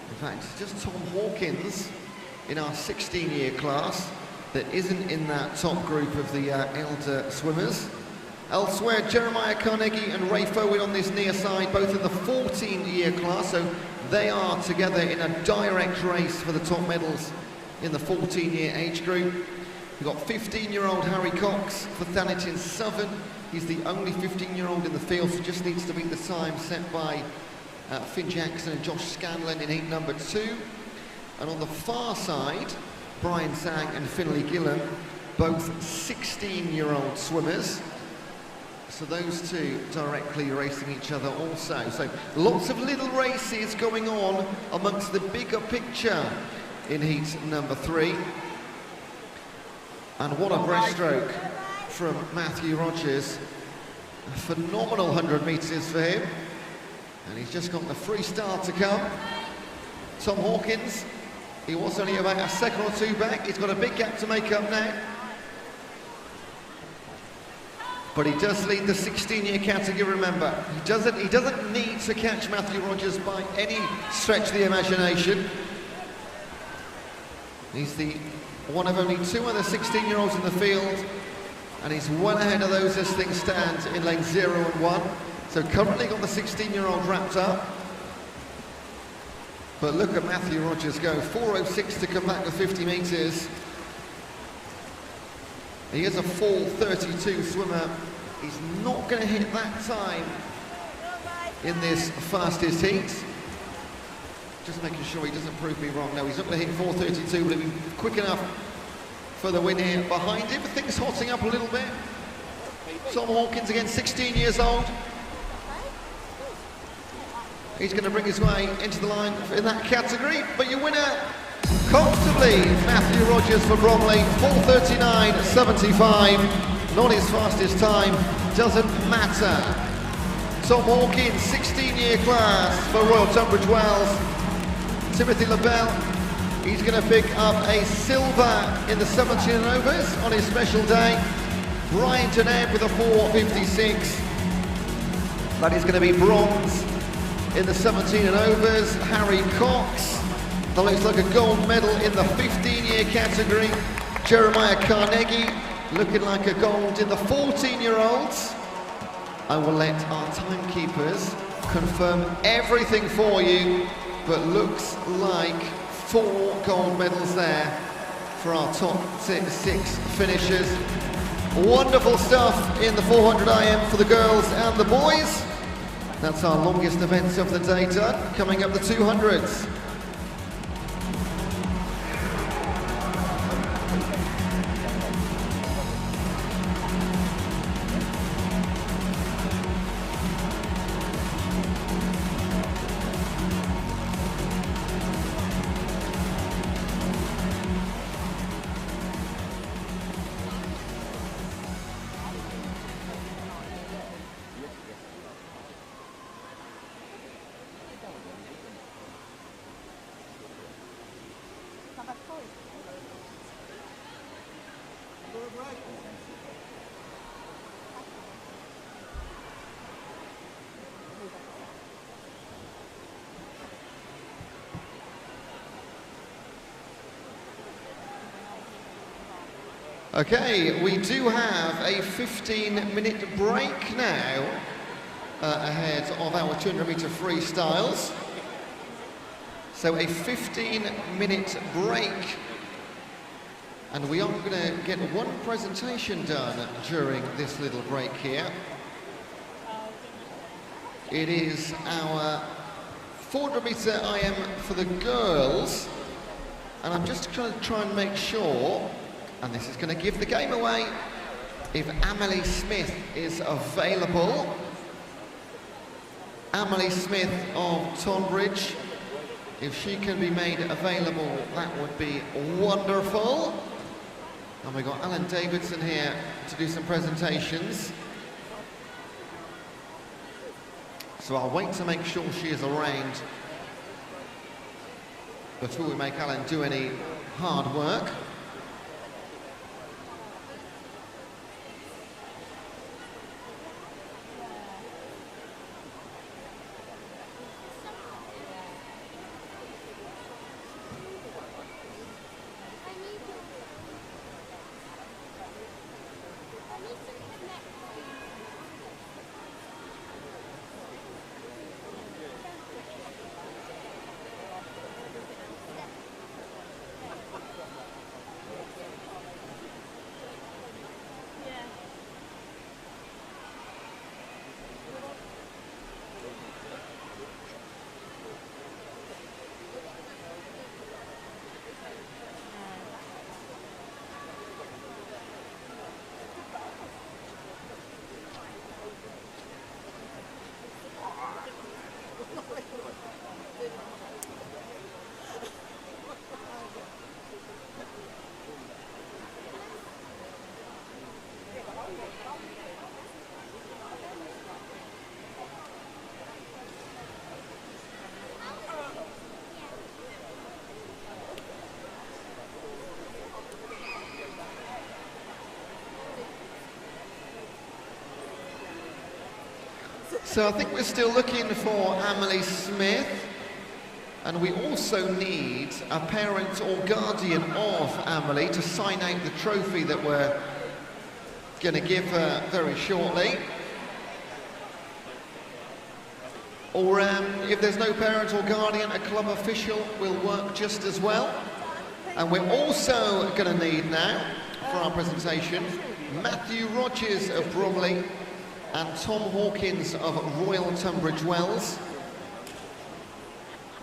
In fact, just Tom Hawkins in our 16-year class that isn't in that top group of the elder swimmers. Elsewhere, Jeremiah Carnegie and Ray Fowen on this near side, both in the 14-year class, so they are together in a direct race for the top medals in the 14-year age group. We've got 15-year-old Harry Cox for Thanetin Southern. He's the only 15-year-old in the field, so just needs to beat the time set by Finn Jackson and Josh Scanlon in heat number 2. And on the far side, Brian Sang and Finlay Gillam, both 16-year-old swimmers. So those two directly racing each other also. So lots of little races going on amongst the bigger picture in heat number 3. And what a breaststroke from Matthew Rogers. A phenomenal 100 metres for him. And he's just got the freestyle to come. Tom Hawkins, he was only about a second or two back. He's got a big gap to make up now. But he does lead the 16-year category, remember. He doesn't need to catch Matthew Rogers by any stretch of the imagination. He's the one of only 2 other 16-year-olds in the field, and he's well ahead of those as things stand in lanes 0 and 1. So currently got the 16-year-old wrapped up. But look at Matthew Rogers go, 4:06 to come back with 50 metres. He is a 4:32 swimmer. He's not going to hit that time in this fastest heat. Just making sure he doesn't prove me wrong. No, he's not going to hit 4:32, but he'll be quick enough for the win here. Behind him, things hotting up a little bit. Tom Hawkins, again, 16 years old. He's going to bring his way into the line in that category, but your winner, comfortably, Matthew Rogers for Bromley, 4:39.75. Not his fastest time, doesn't matter. Tom Hawkins, 16-year class for Royal Tunbridge Wells. Timothy LaBelle, he's going to pick up a silver in the 17 and overs on his special day. Brian Denev with a 4:56. That is going to be bronze in the 17 and overs. Harry Cox, that looks like a gold medal in the 15-year category. Jeremiah Carnegie, looking like a gold in the 14-year-olds. I will let our timekeepers confirm everything for you, but looks like 4 gold medals there for our top 6 finishers. Wonderful stuff in the 400 IM for the girls and the boys. That's our longest events of the day done. Coming up the 200s. Okay, we do have a 15-minute break now ahead of our 200-metre freestyles. So a 15-minute break. And we are going to get one presentation done during this little break here. It is our 400-metre IM for the girls. And I'm just going to try and make sure, and this is going to give the game away, if Amelie Smith is available. Amelie Smith of Tonbridge, if she can be made available, that would be wonderful. And we've got Alan Davidson here to do some presentations. So I'll wait to make sure she is around before we make Alan do any hard work. So I think we're still looking for Amelie Smith, and we also need a parent or guardian of Amelie to sign out the trophy that we're going to give her very shortly. Or if there's no parent or guardian, a club official will work just as well. And we're also going to need now, for our presentation, Matthew Rogers of Bromley and Tom Hawkins of Royal Tunbridge Wells.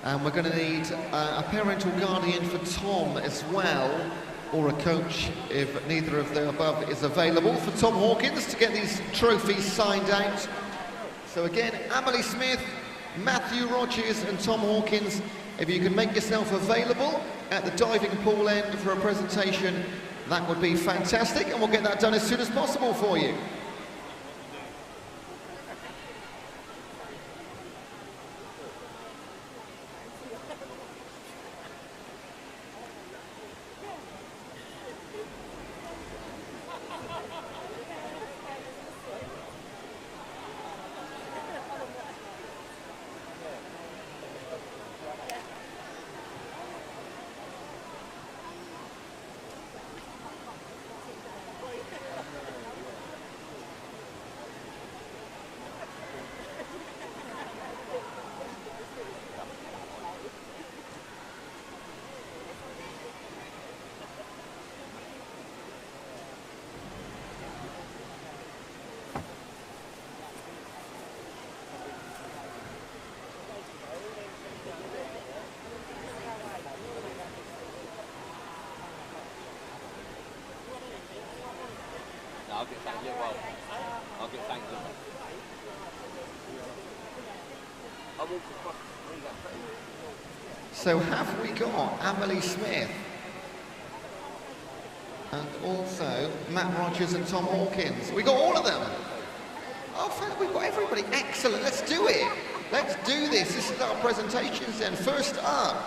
And we're going to need a parent or guardian for Tom as well, or a coach if neither of the above is available, for Tom Hawkins to get these trophies signed out. So again, Amelie Smith, Matthew Rogers and Tom Hawkins, if you can make yourself available at the diving pool end for a presentation, that would be fantastic, and we'll get that done as soon as possible for you.
I'll get thanked you well. I'll get thanked you.
So have we got Amelie Smith and also Matt Rogers and Tom Hawkins? We got all of them. Oh, we've got everybody. Excellent. Let's do it. Let's do this. This is our presentations then. First up,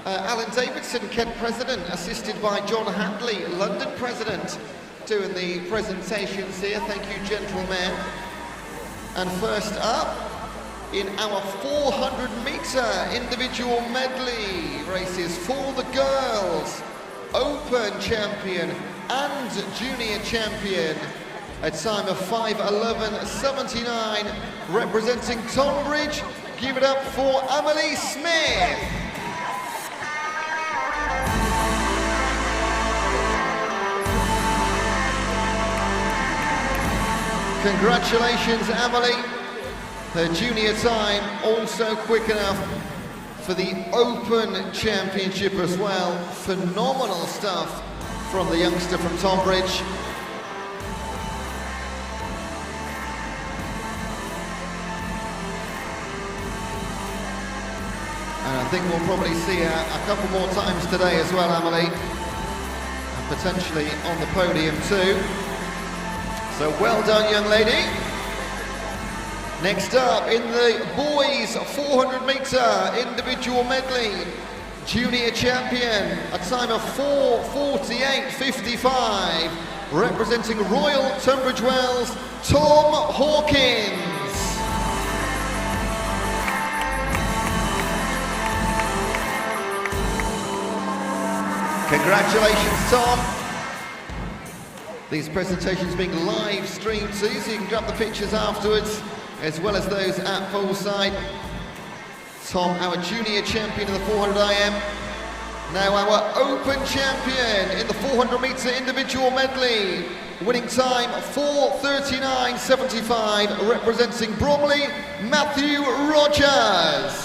Alan Davidson, Kent President, assisted by John Hadley, London President, doing the presentations here. Thank you, gentlemen. And first up, in our 400-metre individual medley races for the girls, Open champion and junior champion, a time of 5:11.79, representing Tonbridge. Give it up for Emily Smith. Congratulations, Emily. Her junior time also quick enough for the Open Championship as well. Phenomenal stuff from the youngster from Tonbridge. And I think we'll probably see her a couple more times today as well, Emily. And potentially on the podium too. So well done, young lady. Next up, in the boys 400-metre individual medley, junior champion, a time of 4:48.55, representing Royal Tunbridge Wells, Tom Hawkins. Congratulations, Tom. These presentations being live streamed too, so you can grab the pictures afterwards, as well as those at poolside. Tom, our junior champion in the 400 IM. Now our Open champion in the 400-metre individual medley. Winning time 4:39.75, representing Bromley, Matthew Rogers.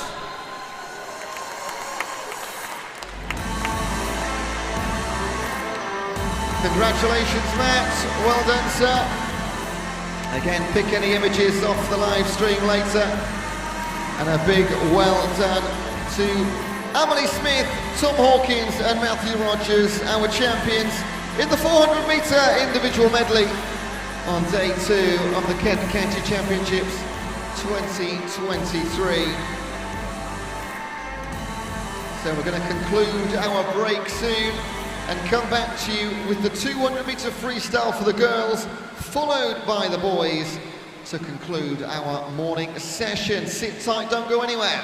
Congratulations, Matt. Well done, sir. Again, pick any images off the live stream later. And a big well done to Emily Smith, Tom Hawkins and Matthew Rogers, our champions in the 400-metre individual medley on day 2 of the Kent County Championships 2023. So we're going to conclude our break soon and come back to you with the 200-metre freestyle for the girls, followed by the boys to conclude our morning session. Sit tight, don't go anywhere.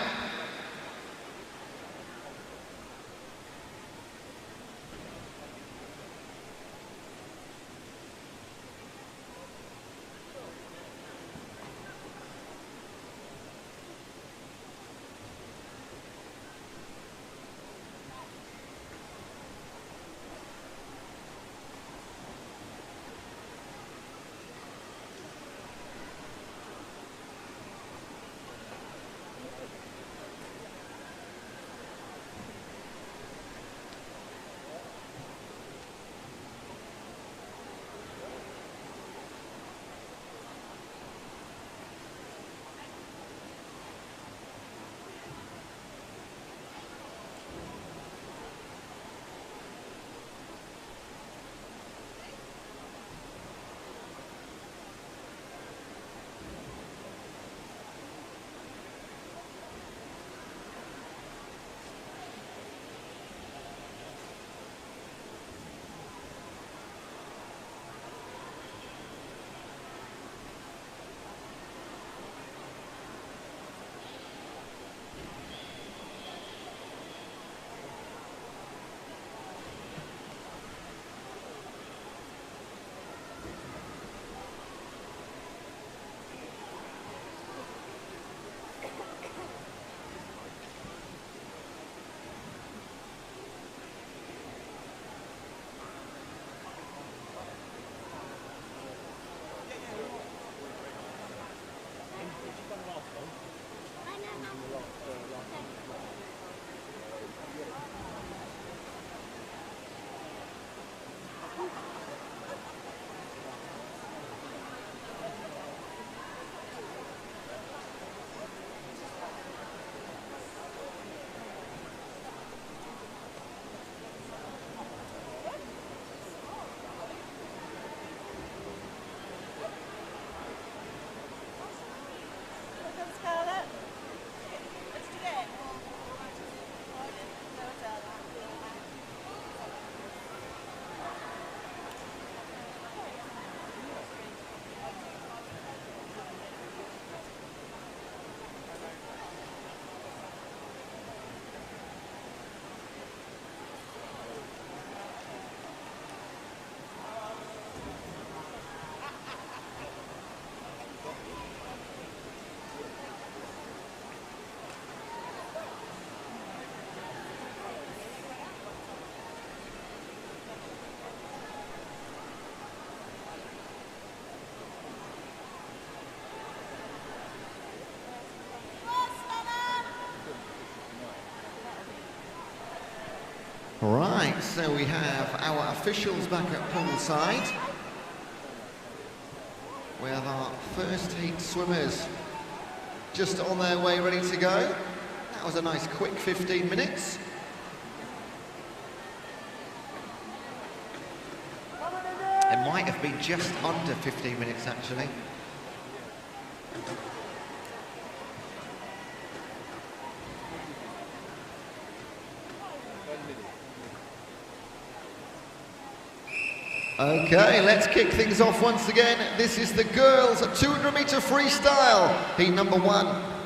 Right, so we have our officials back at poolside. We have our first heat swimmers just on their way, ready to go. That was a nice quick 15 minutes. It might have been just under 15 minutes, actually. Okay, let's kick things off once again. This is the girls' 200-meter freestyle, heat number 1.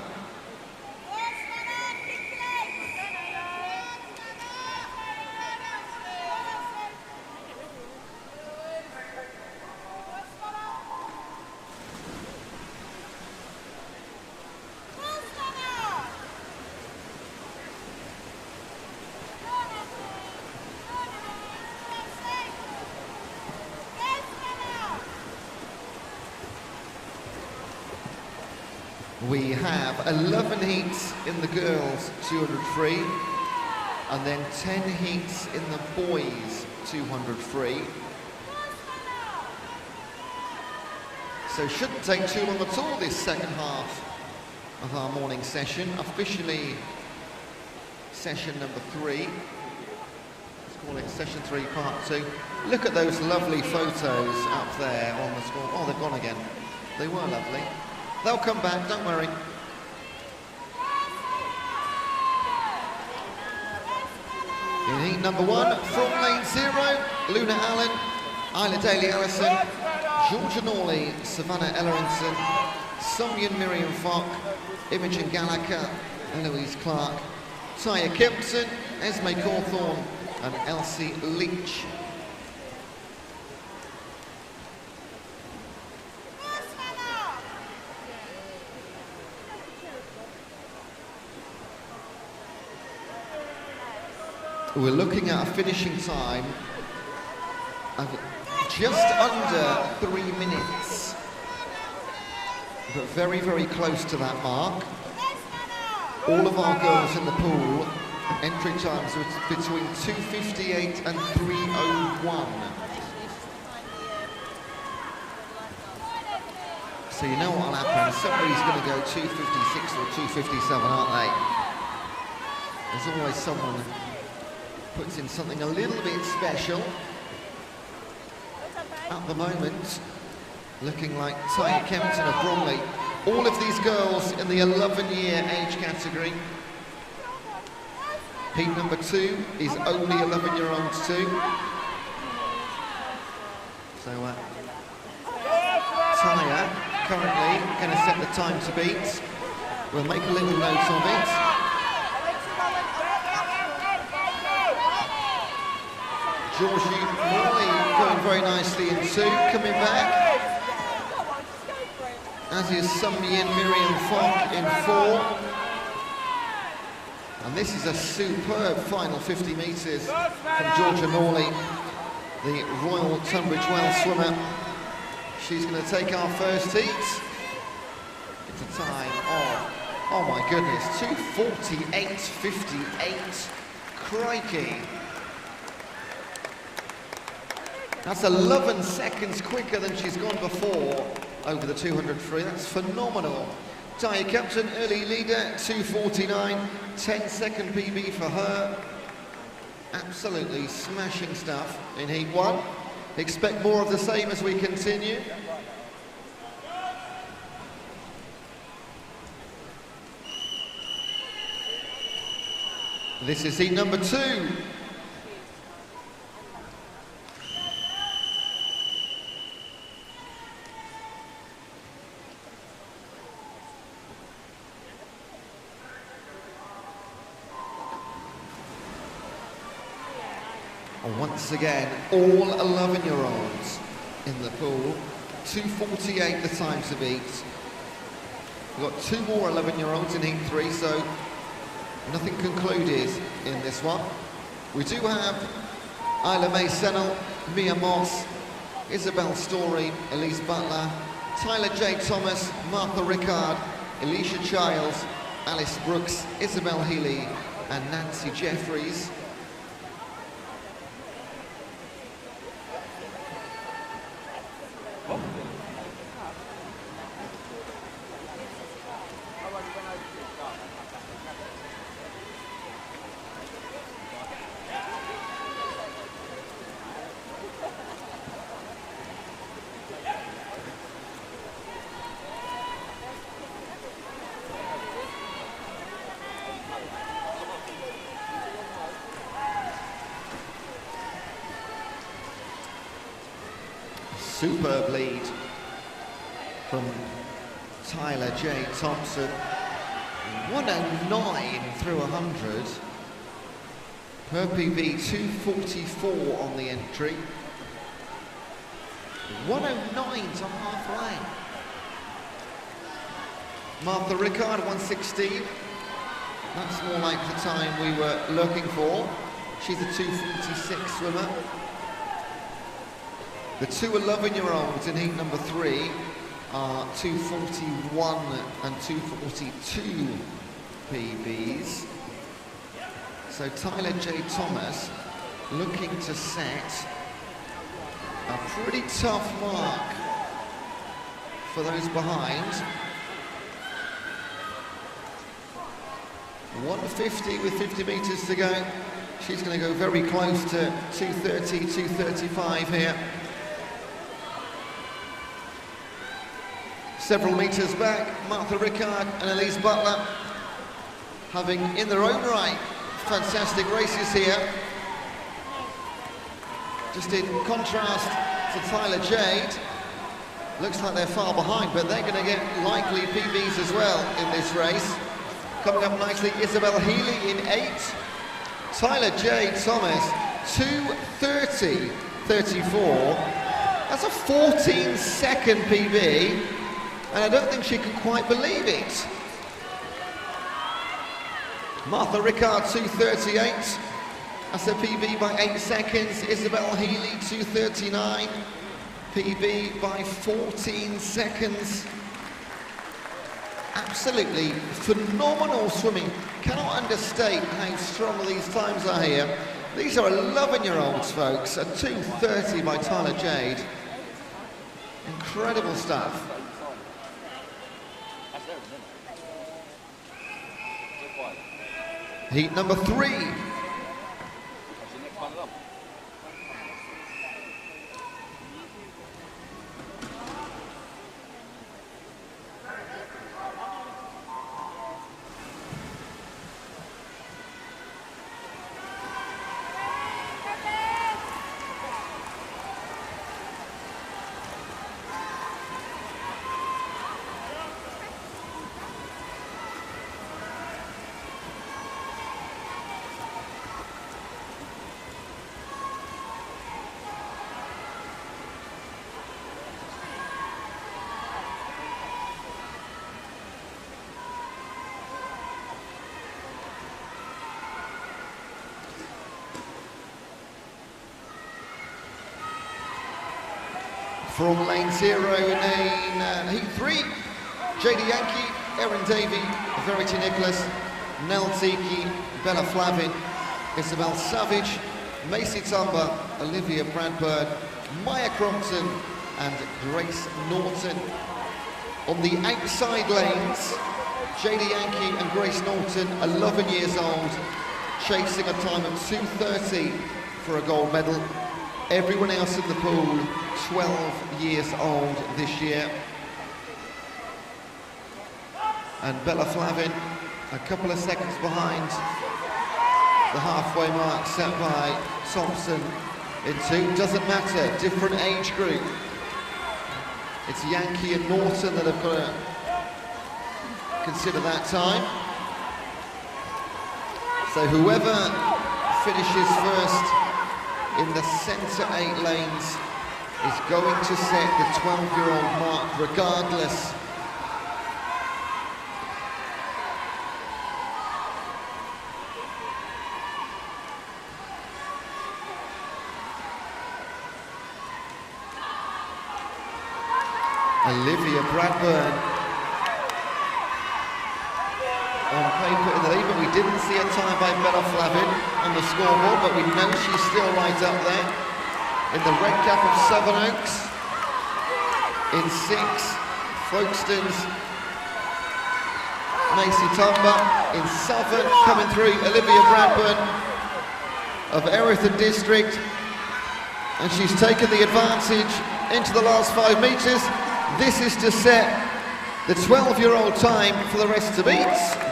We have 11 heats in the girls' 200 free, and then 10 heats in the boys' 200 free. So shouldn't take too long at all, this second half of our morning session. Officially session number 3. Let's call it session 3 part 2. Look at those lovely photos up there on the screen. Oh, they've gone again. They were lovely. They'll come back, don't worry. In heat number 1, from lane 0, Luna Allen, Isla Daly-Allison, Georgia Norley, Savannah Ellerington, Sumyun Miriam Fock, Imogen Gallagher, Eloise Clark, Taya Kempton, Esme Cawthorne, and Elsie Leach. We're looking at a finishing time of just under 3 minutes, but very, very close to that mark. All of our girls in the pool, entry times are between 2:58 and 3:01. So you know what'll happen, somebody's going to go 2:56 or 2:57, aren't they? There's always someone puts in something a little bit special. At the moment, looking like Taya Kempton of Bromley. All of these girls in the 11-year age category. Heat number 2 is only 11-year-olds too. So Taya currently going to set the time to beat. We'll make a little note of it. Georgie Morley going very nicely in 2, coming back. As is Sumyin Miriam Fock in 4. And this is a superb final 50 metres from Georgia Morley, the Royal Tunbridge Wells swimmer. She's going to take our first heat. It's a time of, oh my goodness, 2:48.58. Crikey. That's 11 seconds quicker than she's gone before over the 200 free. That's phenomenal. Taya Kempton, early leader, 2:49, 10-second PB for her. Absolutely smashing stuff in heat 1. Expect more of the same as we continue. This is heat number 2. Once again, all 11-year-olds in the pool. 2:48 the time to beat. We've got 2 more 11-year-olds in heat 3, so nothing concluded in this one. We do have Isla May Sennell, Mia Moss, Isabel Story, Elise Butler, Tyler J. Thomas, Martha Rickard, Alicia Childs, Alice Brooks, Isabel Healy, and Nancy Jeffries. Superb lead from Tyler J. Thompson. 109 through 100. Her PB 244 on the entry. 109 to halfway. Martha Rickard 116. That's more like the time we were looking for. She's a 246 swimmer. The two 11-year-olds in heat number 3 are 241 and 242 PBs. So Tyler J. Thomas looking to set a pretty tough mark for those behind. 150 with 50 meters to go. She's going to go very close to 230, 235 here. Several meters back, Martha Rickard and Elise Butler having, in their own right, fantastic races here. Just in contrast to Tyler Jade, looks like they're far behind, but they're going to get likely PBs as well in this race. Coming up nicely, Isabel Healy in 8. Tyler J. Thomas, 2:30.34. That's a 14-second PB, and I don't think she can quite believe it. Martha Rickard, 2:38. That's a PB by 8 seconds. Isabel Healy, 2:39. PB by 14 seconds. Absolutely phenomenal swimming. Cannot understate how strong these times are here. These are 11-year-olds, folks. A 2:30 by Tyler Jade. Incredible stuff. Heat number 3. From lane 0 in heat 3, JD Yankee, Erin Davey, Verity Nicholas, Nell Tiki, Bella Flavin, Isabel Savage, Macy Tumba, Olivia Bradburn, Maya Crompton and Grace Norton. On the outside lanes, JD Yankee and Grace Norton, 11 years old, chasing a time of 2:30 for a gold medal. Everyone else in the pool, 12 years old this year. And Bella Flavin, a couple of seconds behind the halfway mark set by Thompson in 2. Doesn't matter, different age group. It's Yankee and Norton that have got to consider that time. So whoever finishes first in the centre 8 lanes is going to set the 12-year-old mark regardless. Olivia Bradburn on paper in the lead, but we didn't see a time by Bella Flavin on the scoreboard, but we know she's still right up there. In the red cap of Sevenoaks, in 6, Folkestone's Macy Tumba, in 7, coming through, Olivia Bradburn of Erithan District, and she's taken the advantage into the last 5 metres. This is to set the 12-year-old time for the rest to beat.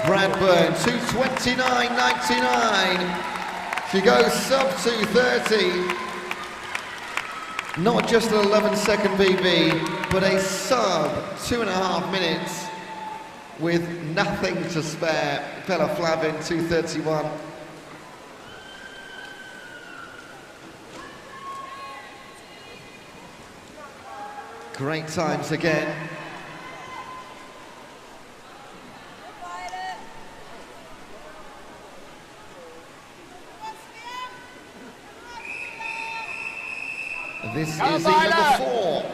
Bradburn, 2:29.99. She goes sub 2:30 Not just an 11-second PB, but a sub 2.5 minutes with nothing to spare. Pella Flavin, 2:31. Great times again. This is heat number 4.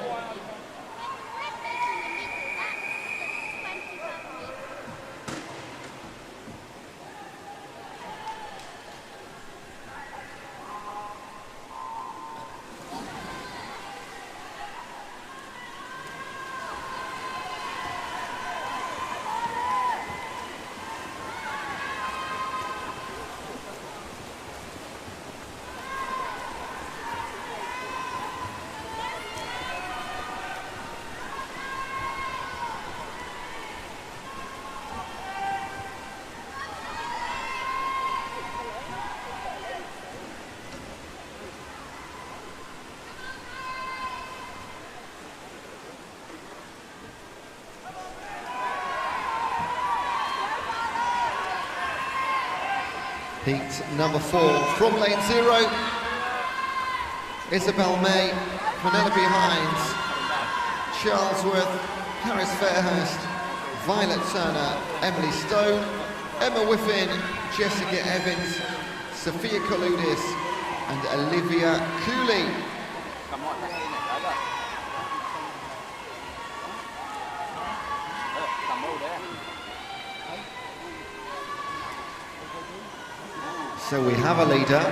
Heat number 4 from lane 0. Isabel May, Penelope Hines, Charlesworth, Paris Fairhurst, Violet Turner, Emily Stone, Emma Whiffin, Jessica Evans, Sophia Koloudis and Olivia Cooley. So we have a leader,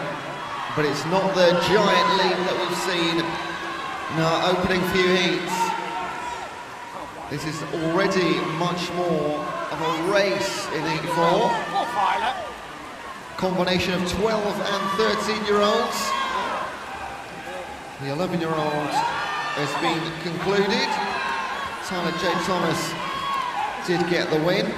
but it's not the giant lead that we've seen in our opening few heats. This is already much more of a race in heat 4. Combination of 12 and 13-year-olds. The 11-year-old has been concluded. Tyler J. Thomas did get the win.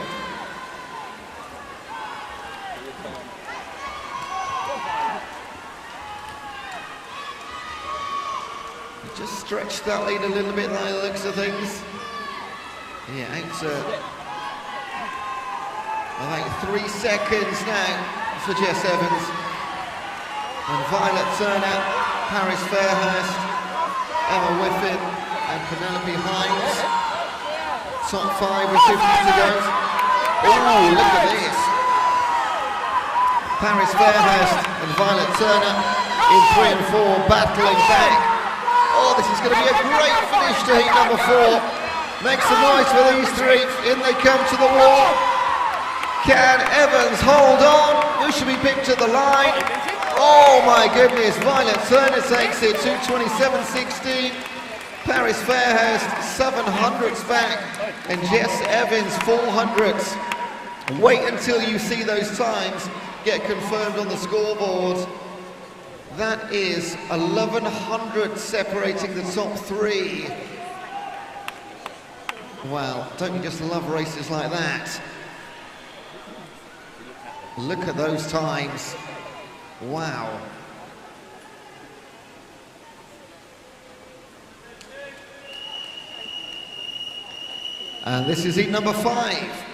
Just stretched that lead a little bit by the looks of things. Yeah, out to, I think, 3 seconds now for Jess Evans. And Violet Turner, Paris Fairhurst, Emma Whiffin and Penelope Hines. Top 5 with 50 to go. Oh, look at this. Paris Fairhurst and Violet Turner in 3 and 4 battling back. Oh, this is going to be a great finish to heat number 4. Make some noise for these 3. In they come to the wall. Can Evans hold on? Who should be picked at the line? Oh my goodness, Violet Turner takes it, 2:27.16. Paris Fairhurst, 700s back. And Jess Evans, 400s. Wait until you see those times get confirmed on the scoreboard. That is 1,100 separating the top 3. Well, don't you just love races like that? Look at those times. Wow. And this is heat number 5.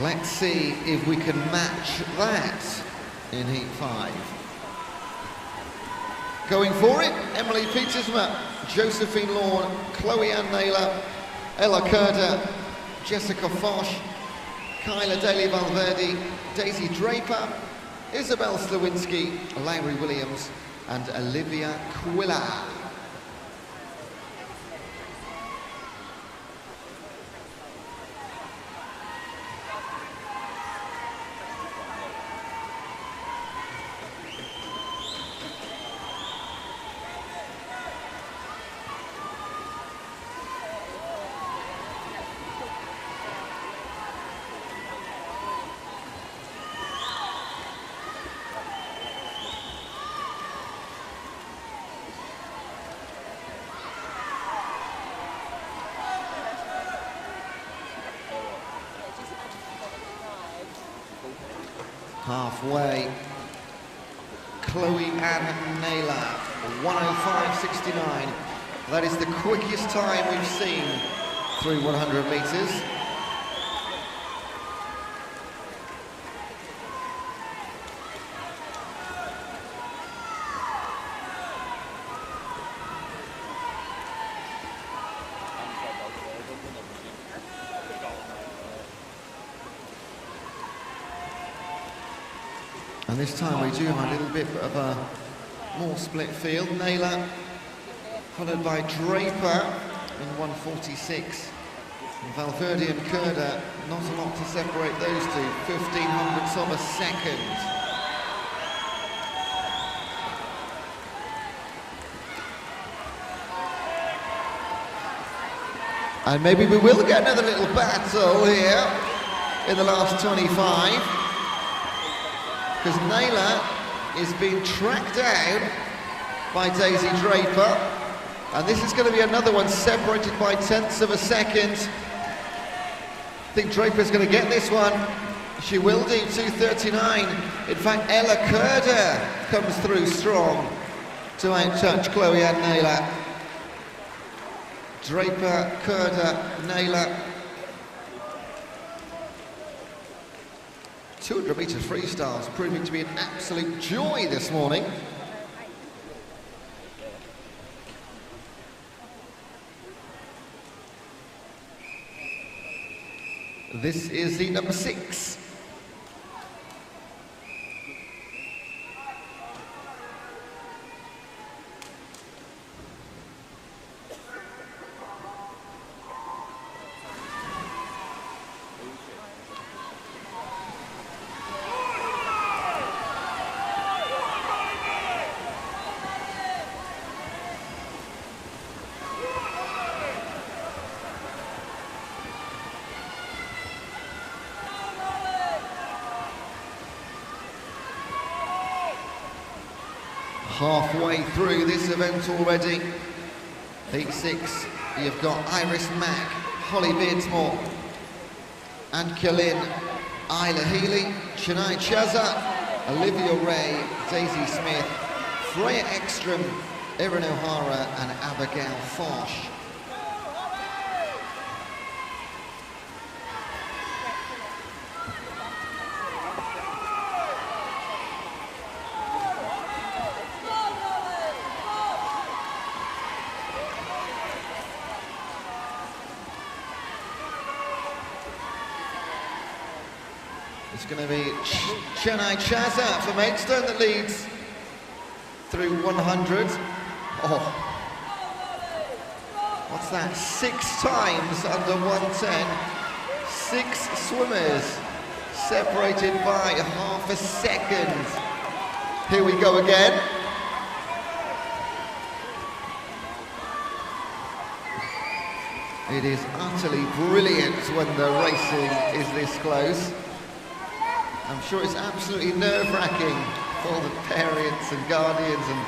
Let's see if we can match that in heat 5. Going for it, Emily Petersma, Josephine Lawn, Chloe Ann Naylor, Ella Kerder, Jessica Fosh, Kyla Daly Valverde, Daisy Draper, Isabel Slawinski, Lowry Williams, and Olivia Quilla. Halfway, Chloe Ann Naylor, 105.69. That is the quickest time we've seen through 100 meters. And this time we do have a little bit of a more split field. Naylor followed by Draper in 146. And Valverde and Kurda, not a lot to separate those two, 1500ths of a second. And maybe we will get another little battle here in the last 25. Because Naylor is being tracked down by Daisy Draper, and this is going to be another one separated by tenths of a second. I think Draper's going to get this one. She will do, 2:39. In fact, Ella Kurda comes through strong to outtouch Chloe Ann Naylor. Draper, Kurda, Naylor. 200 metres freestyles proving to be an absolute joy this morning. This is the number 6. Halfway through this event already. Heat 6, you've got Iris Mack, Holly Beardsmore, Anke Lynn, Isla Healy, Shania Chaza, Olivia Ray, Daisy Smith, Freya Ekstrom, Erin O'Hara and Abigail Fosh. It's going to be Shania Chaza from Maidstone that leads through 100. Oh, what's that? 6 times under 110. 6 swimmers separated by half a second. Here we go again. It is utterly brilliant when the racing is this close. I'm sure it's absolutely nerve-wracking for the parents and guardians and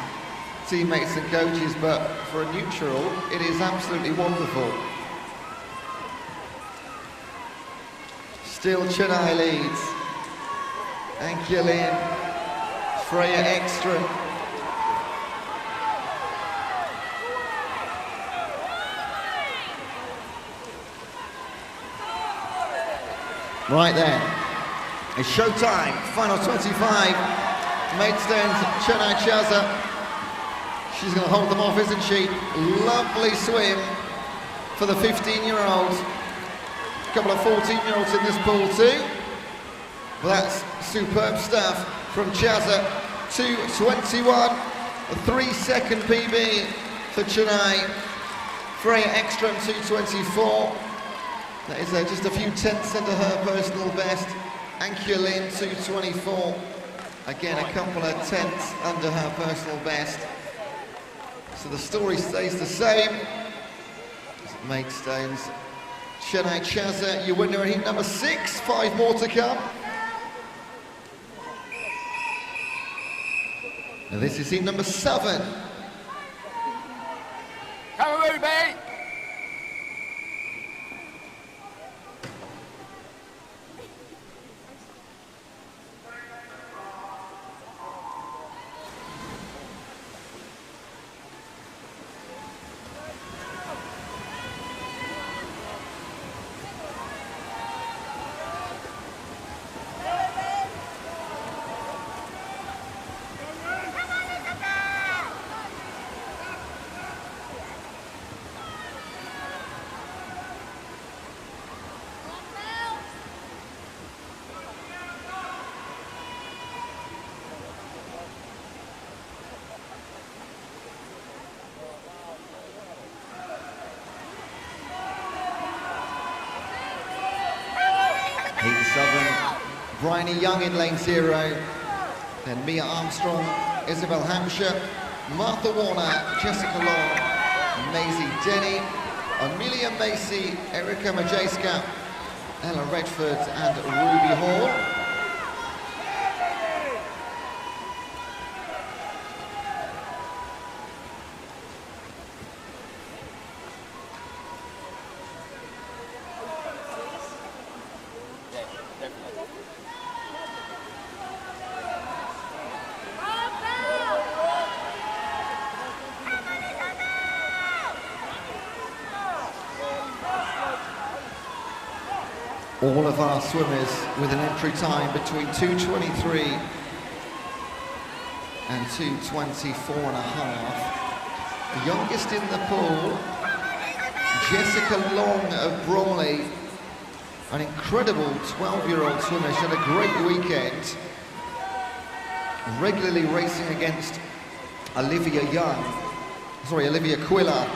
teammates and coaches, but for a neutral, it is absolutely wonderful. Still Chennai leads. Anke Lynn, Freya Ekstrom. Right then. It's showtime, final 25. Maidstone's Chennai Chaza. She's going to hold them off, isn't she? Lovely swim for the 15-year-olds. A couple of 14-year-olds in this pool too. But that's superb stuff from Chaza. 2:21, a 3-second PB for Chennai. Freya Ekstrom, 2:24. That is just a few tenths under her personal best. Anke Lynn, 2:24. Again, a couple of tenths under her personal best. So the story stays the same. Maidstone's Chennai Chaza, your winner in heat number 6. 5 more to come. And this is heat number 7.
Come on, Ruby!
Southern, Bryony Young in lane 0, then Mia Armstrong, Isabel Hampshire, Martha Warner, Jessica Long, Maisie Denny, Amelia Macy, Erica Majewska, Ella Redford and Ruby Hall. All of our swimmers with an entry time between 2:23 and 2:24 and a half. The youngest in the pool, Jessica Long of Bromley, an incredible 12-year-old swimmer. She had a great weekend, regularly racing against Olivia Quiller,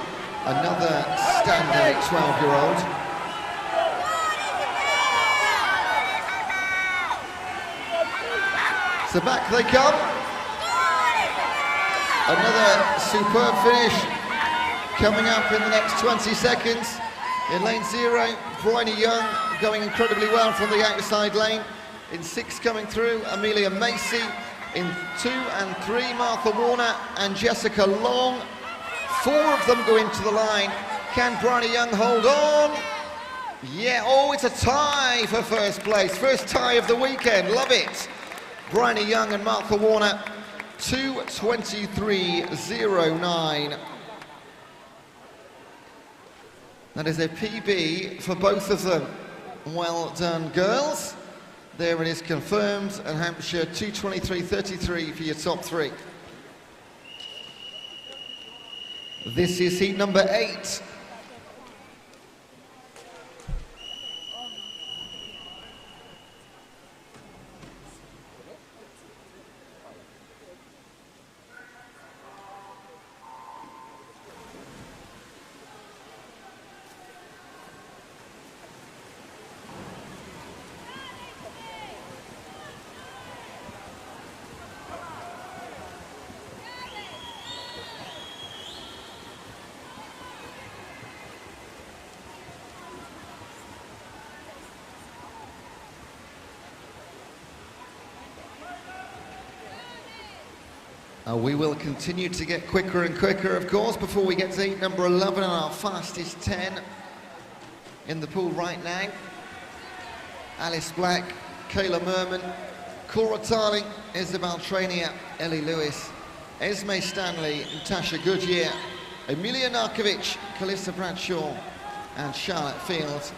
another standout 12-year-old. So back they come. Another superb finish coming up in the next 20 seconds. In lane 0, Bryony Young going incredibly well from the outside lane. In 6 coming through, Amelia Macy. In 2 and 3, Martha Warner and Jessica Long. 4 of them go into the line. Can Bryony Young hold on? Yeah, oh, it's a tie for first place. First tie of the weekend, love it. Bryony Young and Martha Warner, 2:23.09. That is a PB for both of them. Well done, girls. There it is confirmed, and Hampshire 2:23.33 for your top 3. This is heat number 8. We will continue to get quicker and quicker, of course, before we get to heat number 11 and our fastest 10 in the pool right now. Alice Black, Kayla Merman, Cora Tarling, Isabel Trainier, Ellie Lewis, Esme Stanley, Natasha Goodyear, Emilia Narkovic, Calista Bradshaw and Charlotte Field.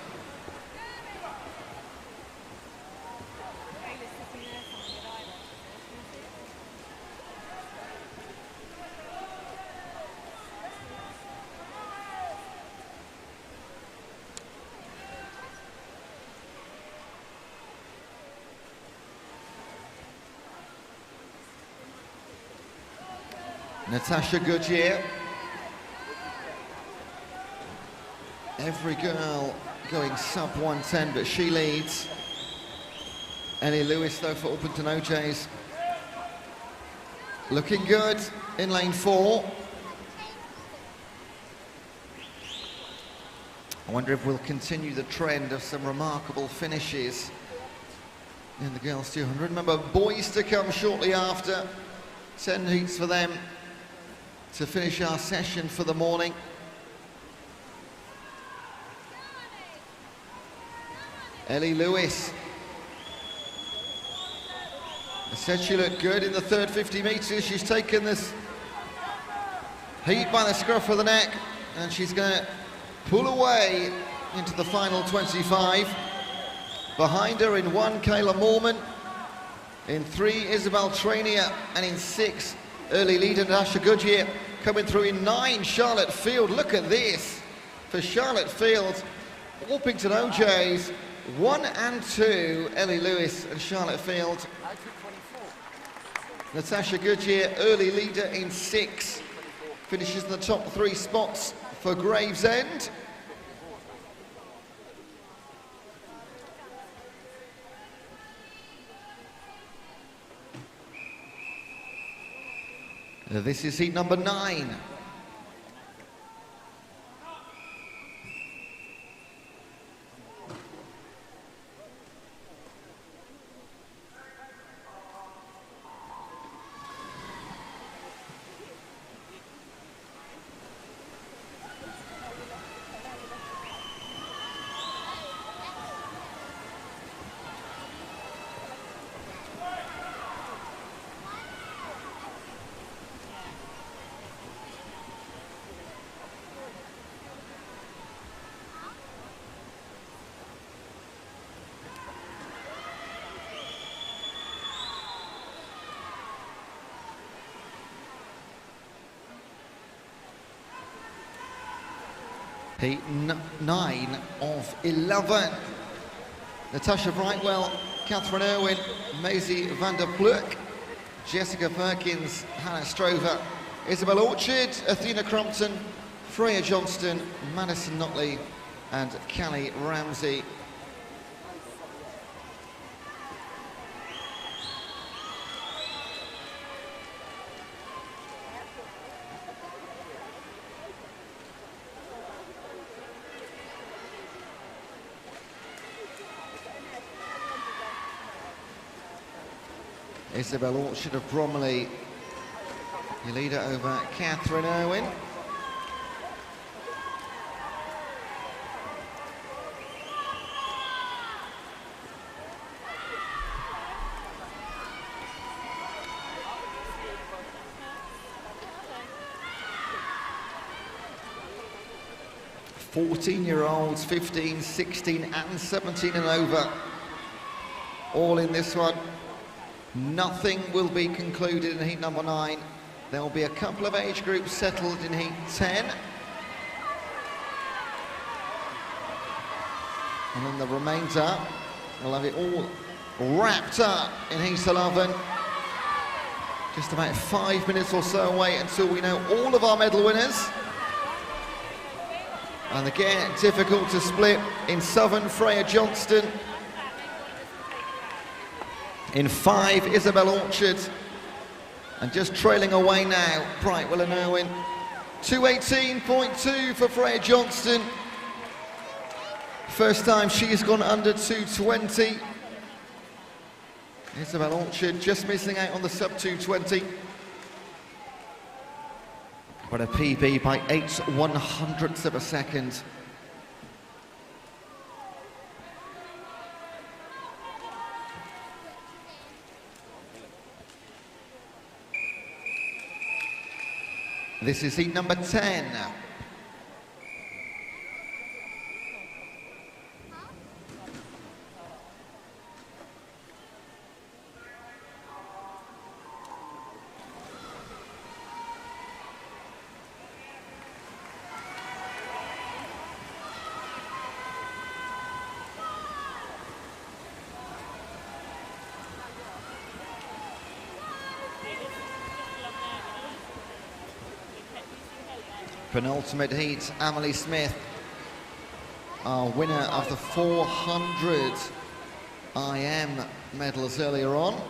Natasha Goodyear. Every girl going sub 110, but she leads. Ellie Lewis, though, for Orpington OJs. Looking good in lane 4. I wonder if we'll continue the trend of some remarkable finishes in the girls 200. Remember, boys to come shortly after. 10 heats for them to finish our session for the morning. Ellie Lewis. I said she looked good in the third 50 metres. She's taken this heat by the scruff of the neck, and she's going to pull away into the final 25. Behind her in 1, Kayla Moorman. In 3, Isabel Trainier, and in 6, early leader Natasha Goodyear. Coming through in 9, Charlotte Field. Look at this for Charlotte Field. Orpington OJs, 1 and 2, Ellie Lewis and Charlotte Field. Natasha Goodyear, early leader in 6. Finishes in the top 3 spots for Gravesend. This is heat number 9. Heat 9 of 11. Natasha Brightwell, Catherine Irwin, Maisie van der Ploeg, Jessica Perkins, Hannah Strover, Isabel Orchard, Athena Crompton, Freya Johnston, Madison Notley, and Callie Ramsey. Isabel Orchard of Bromley, your leader over Catherine Irwin. "14-year-olds, 15, 16 and 17 and over, all in this one. Nothing will be concluded in heat number 9. There will be a couple of age groups settled in heat 10. And then the remainder, we'll have it all wrapped up in heat 11. Just about 5 minutes or so away until we know all of our medal winners. And again, difficult to split. In Southern, Freya Johnston. In 5, Isabel Orchard, and just trailing away now, Brightwell and Irwin. 218.2 for Freya Johnston. First time she's gone under 220. Isabel Orchard just missing out on the sub 220. But a PB by 8/100ths of a second. This is heat number 10. Penultimate heat, Emily Smith, our winner of the 400 IM medals earlier on.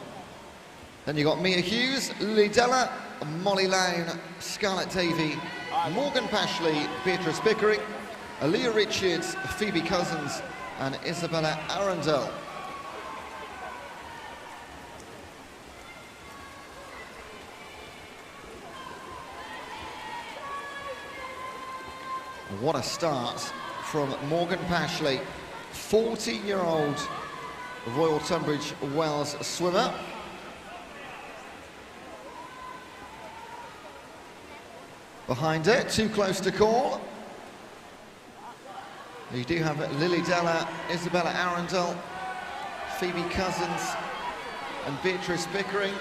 Then you got Mia Hughes, Lily Della, Molly Lown, Scarlett Davey, Morgan Pashley, Beatrice Pickering, Aaliyah Richards, Phoebe Cousins, and Isabella Arundel. What a start from Morgan Pashley, 14-year-old Royal Tunbridge Wells swimmer. Behind her, too close to call. You do have Lily Della, Isabella Arundel, Phoebe Cousins, and Beatrice Pickering.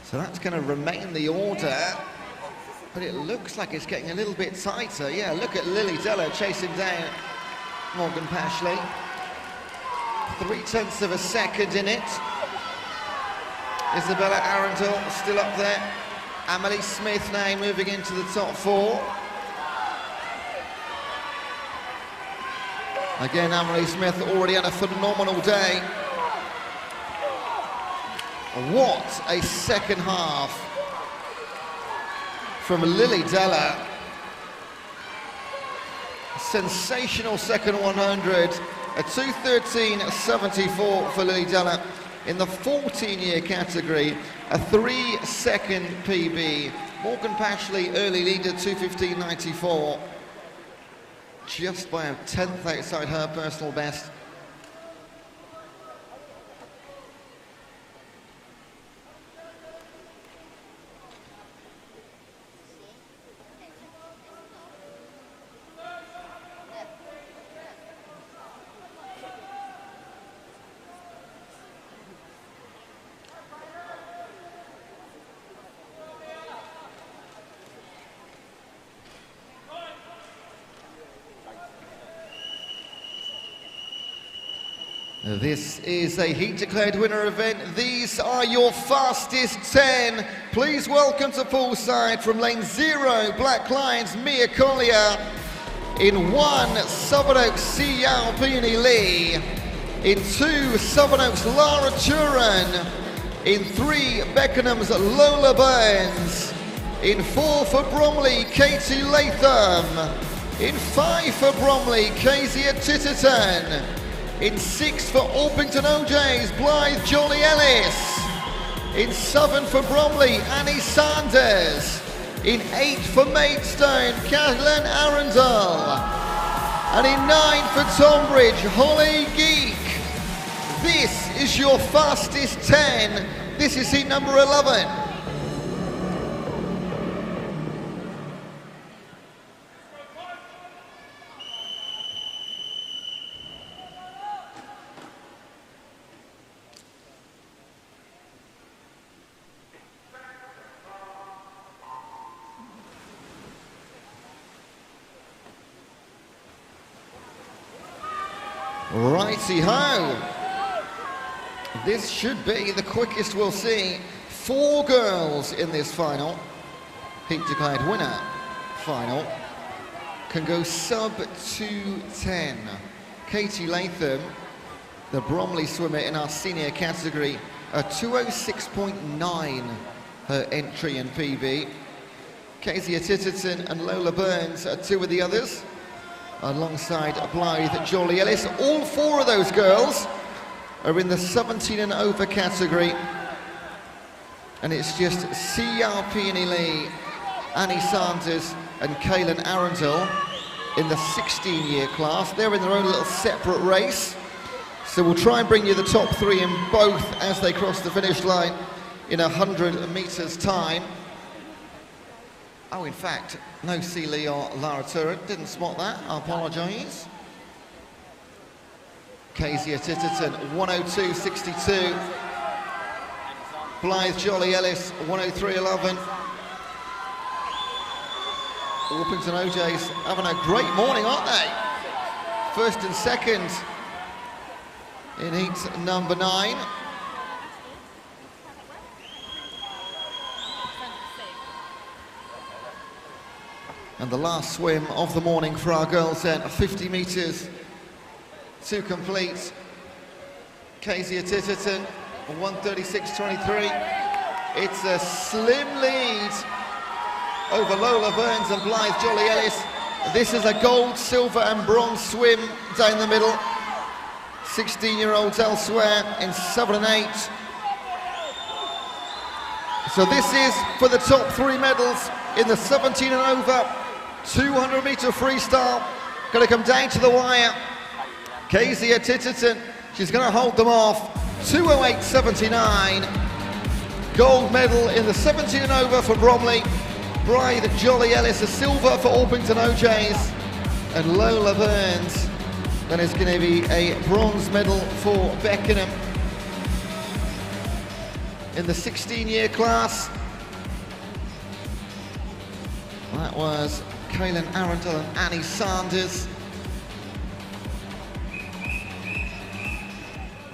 So that's going to remain the order, but it looks like it's getting a little bit tighter. Yeah, look at Lily Della chasing down Morgan Pashley. 0.3 of a second in it. Isabella Arundel still up there. Emily Smith now moving into the top 4. Again, Emily Smith already had a phenomenal day. What a second half from Lily Della. Sensational second 100, a 2:13.74 for Lily Della in the 14-year category, a 3-second PB. Morgan Pashley, early leader, 2:15.94, just by a 10th outside her personal best. This is a heat declared winner event. These are your fastest 10. Please welcome to poolside from lane 0, Black Lions, Mia Collier. In 1, Southern Oaks, Si Yao Peony Lee. In 2, Southern Oaks, Lara Turan. In 3, Beckenham's Lola Burns. In 4 for Bromley, Katie Latham. In 5 for Bromley, Kezia Titterton. In 6 for Orpington OJ's, Blythe Jolly Ellis. In 7 for Bromley, Annie Sanders. In 8 for Maidstone, Kathleen Arundel. And in 9 for Tonbridge, Holly Geek. This is your fastest 10. This is heat number 11. Righty-ho. This should be the quickest we'll see. 4 girls in this final. Heat declared winner final. Can go sub 2:10. Katie Latham, the Bromley swimmer in our senior category, a 2:06.9 her entry in PB. Kezia Titterton and Lola Burns are 2 of the others, alongside Blythe Jolly Ellis. All 4 of those girls are in the 17 and over category, and it's just Si Yao Peony Lee, Annie Sanders and Kaylin Arundel in the 16-year class. They're in their own little separate race, so we'll try and bring you the top 3 in both as they cross the finish line in 100 meters time. Oh, in fact, no Celia or Lara Turret, didn't spot that, I apologise. Kezia Titterton, 1:02.62. Blythe Jolly Ellis, 1:03.11. Orpington OJ's having a great morning, aren't they? First and second in heat number 9. And the last swim of the morning for our girls then, 50 metres to complete. Kezia Titterton, 1:36.23. It's a slim lead over Lola Burns and Blythe Jolly Ellis. This is a gold, silver and bronze swim down the middle. 16-year-olds elsewhere in 7 and 8. So this is for the top 3 medals in the 17 and over 200 metre freestyle. Going to come down to the wire. Kezia Titterton, she's going to hold them off. 2:08.79. Gold medal in the 17 and over for Bromley. Blythe Jolly Ellis, a silver for Orpington OJ's. And Lola Burns, then it's going to be a bronze medal for Beckenham. In the 16-year class, that was Kaylin Arundel and Annie Sanders.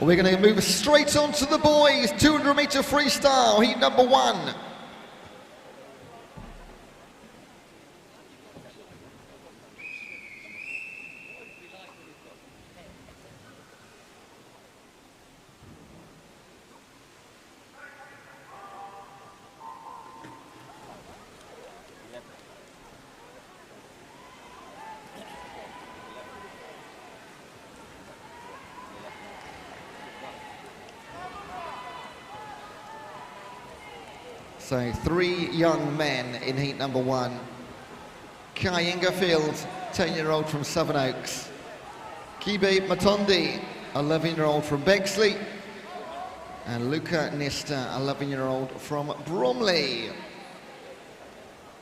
We're going to move straight on to the boys, 200 meter freestyle, heat number 1. So 3 young men in heat number 1. Kai Ingerfield, 10-year-old from Sevenoaks. Kibe Matondi, 11-year-old from Bexley. And Luca Nista, 11-year-old from Bromley.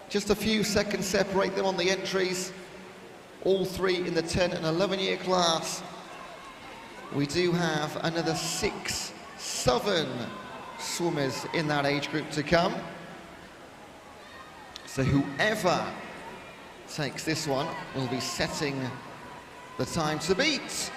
Just a few seconds separate them on the entries. All 3 in the 10 and 11-year class. We do have another 6 Southern swimmers in that age group to come. So whoever takes this one will be setting the time to beat.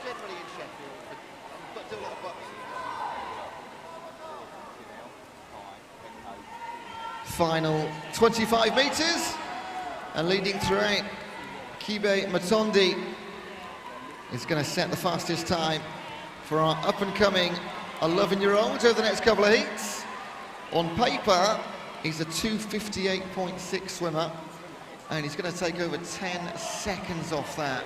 Generally in Sheffield, but do a lot of boxing. Final 25 metres, and leading throughout, Kibe Matondi is going to set the fastest time for our up-and-coming 11-year-old over the next couple of heats. On paper, he's a 2:58.6 swimmer, and he's going to take over 10 seconds off that.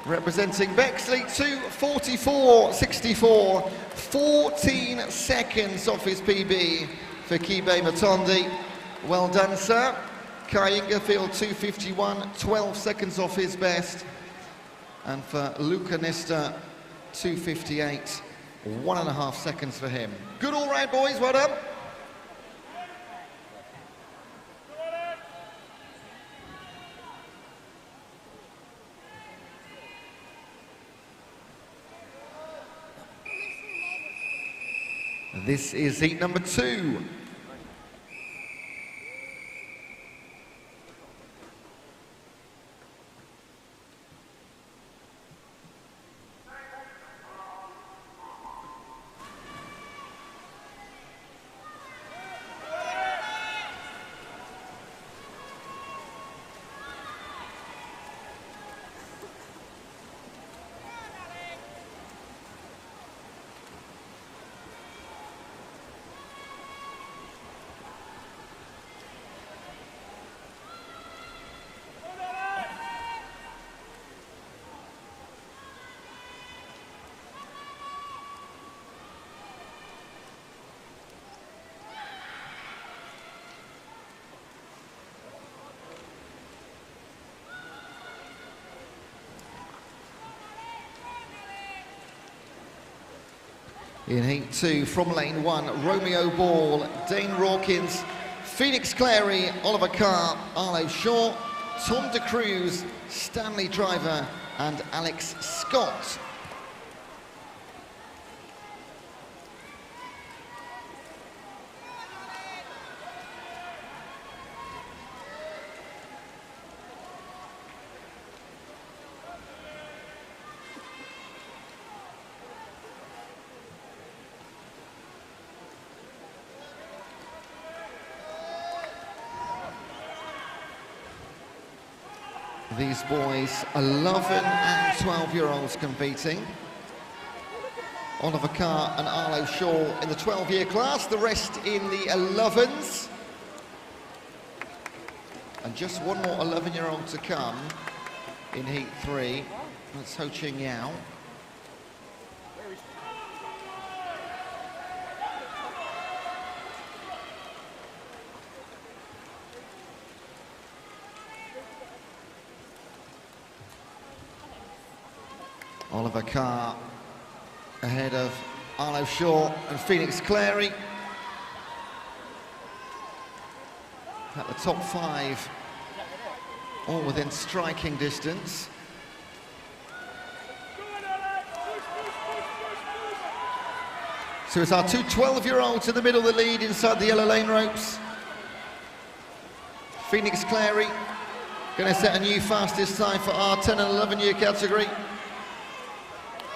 Representing Bexley, 2:44.64, 14 seconds off his PB for Kibe Matondi. Well done, sir. Kai Ingerfield, 2:51, 12 seconds off his best. And for Luca Nista, 2:58, 1.5 seconds for him. Good all round, boys, well done. This is heat number 2. In heat 2, from lane 1, Romeo Ball, Dane Rawkins, Phoenix Clary, Oliver Carr, Arlo Shaw, Tom De Cruz, Stanley Driver and Alex Scott. These boys, 11 and 12-year-olds competing. Oliver Carr and Arlo Shaw in the 12-year class, the rest in the 11s. And just one more 11-year-old to come in Heat 3. That's Ho Ching Yao. Oliver Carr ahead of Arlo Shaw and Phoenix Clary. At the top 5, all within striking distance. So it's our two 12-year-olds in the middle of the lead inside the yellow lane ropes. Phoenix Clary going to set a new fastest time for our 10 and 11-year category.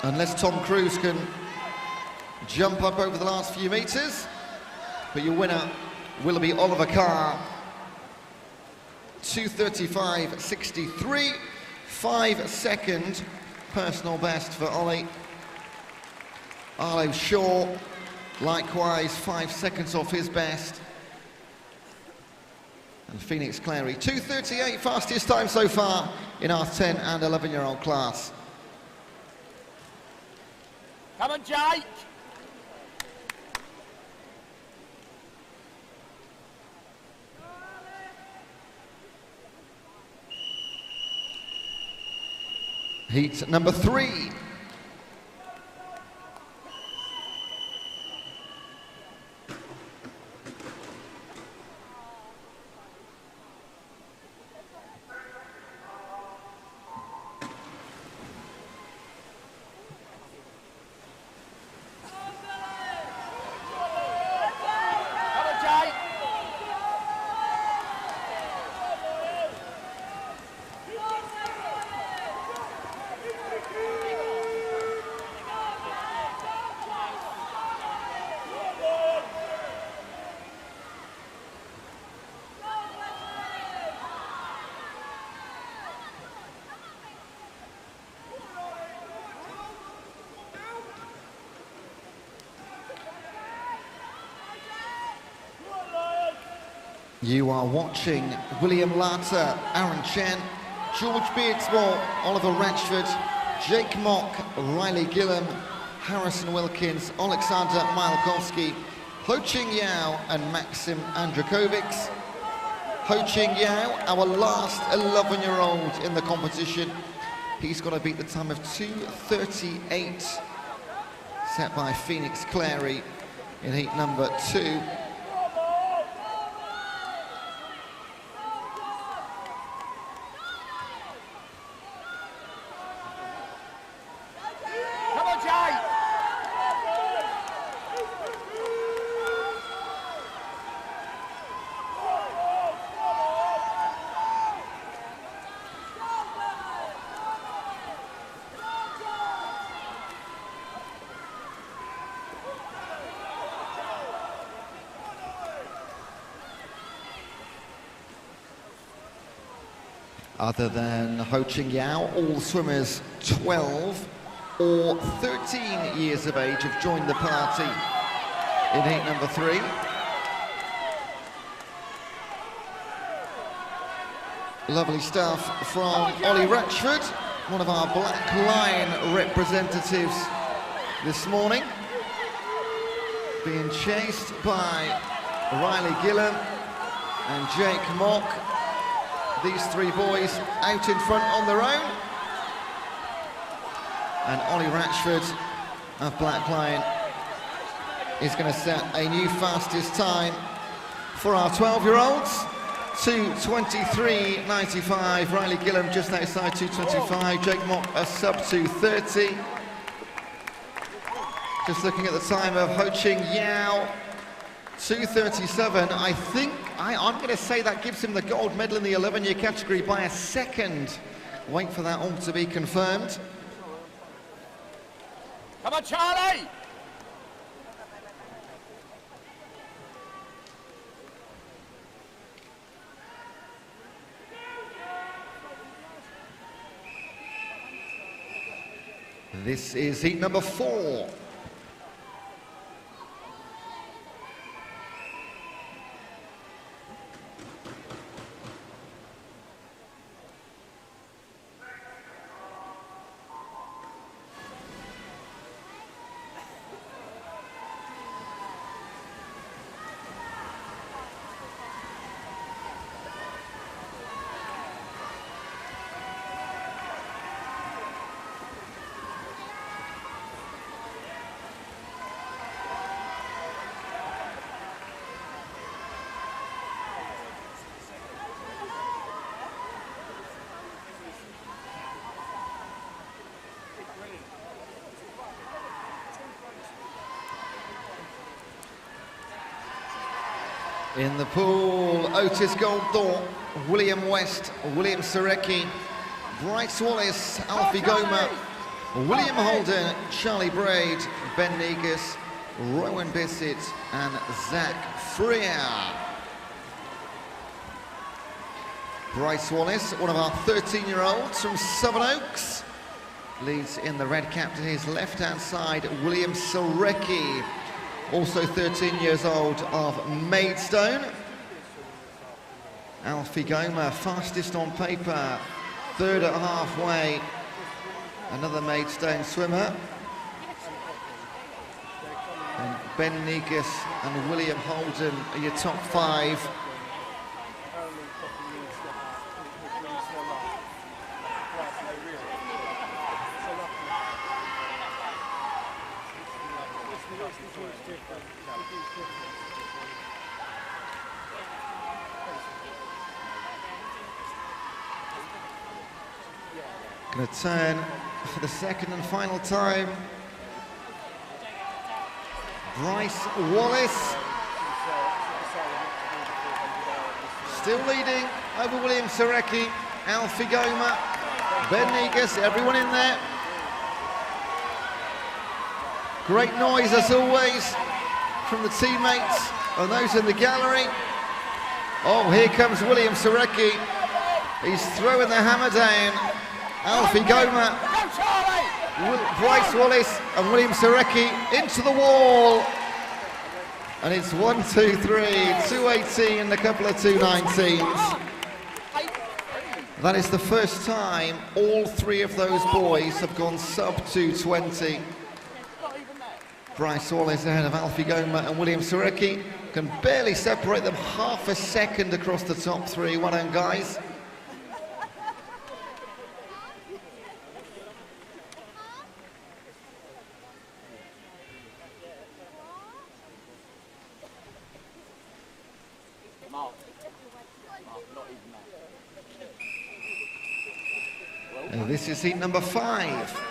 Unless Tom Cruise can jump up over the last few metres. But your winner will be Oliver Carr. 2:35.63, 5-second personal best for Ollie. Arlo Shaw, likewise 5 seconds off his best. And Phoenix Clary, 2:38, fastest time so far in our 10 and 11-year-old class.
Come on, Jake.
Heat number 3. You are watching William Latta, Aaron Chen, George Beardsmore, Oliver Ratchford, Jake Mock, Riley Gillam, Harrison Wilkins, Alexander Mialkowski, Ho Ching Yao and Maxim Andrakovics. Ho Ching Yao, our last 11-year-old in the competition. He's got to beat the time of 2:38 set by Phoenix Clary in heat number 2. Other than Ho Ching Yao, all swimmers 12 or 13 years of age have joined the party in heat number 3. Lovely stuff from Ollie Ratchford, one of our Black Lion representatives this morning. Being chased by Riley Gillam and Jake Mock. These three boys out in front on their own. And Ollie Ratchford of Black Lion is going to set a new fastest time for our 12-year-olds. 2:23.95. Riley Gillam just outside 2:25. Jake Mock a sub 2:30. Just looking at the time of Ho Ching Yao. 2:37. I think I'm going to say that gives him the gold medal in the 11-year category by a second. Wait for that all to be confirmed.
Come on, Charlie!
This is heat number 4. In the pool, Otis Goldthorpe, William West, William Sarecki, Bryce Wallace, Alfie Goma, William Holden, Charlie Braid, Ben Negus, Rowan Bissett and Zach Freer. Bryce Wallace, one of our 13-year-olds from Southern Oaks, leads in the red cap to his left-hand side, William Sarecki, also 13 years old of Maidstone. Alfie Goma, fastest on paper, third at halfway, another Maidstone swimmer. And Ben Negus and William Holden are your top 5. Going to turn for the second and final time. Bryce Wallace still leading over William Sarecki, Alfie Goma, Ben Negus, everyone in there. Great noise as always from the teammates and those in the gallery. Oh, here comes William Sarecki. He's throwing the hammer down. Alfie Goma, Bryce Wallace and William Sarecki into the wall. And it's 1, 2, 3, 218 and a couple of 219s. That is the first time all 3 of those boys have gone sub 220. Bryce Wallace ahead of Alfie Goma and William Sarecki. Can barely separate them half a second across the top 3. Well done, guys. And this is heat number 5.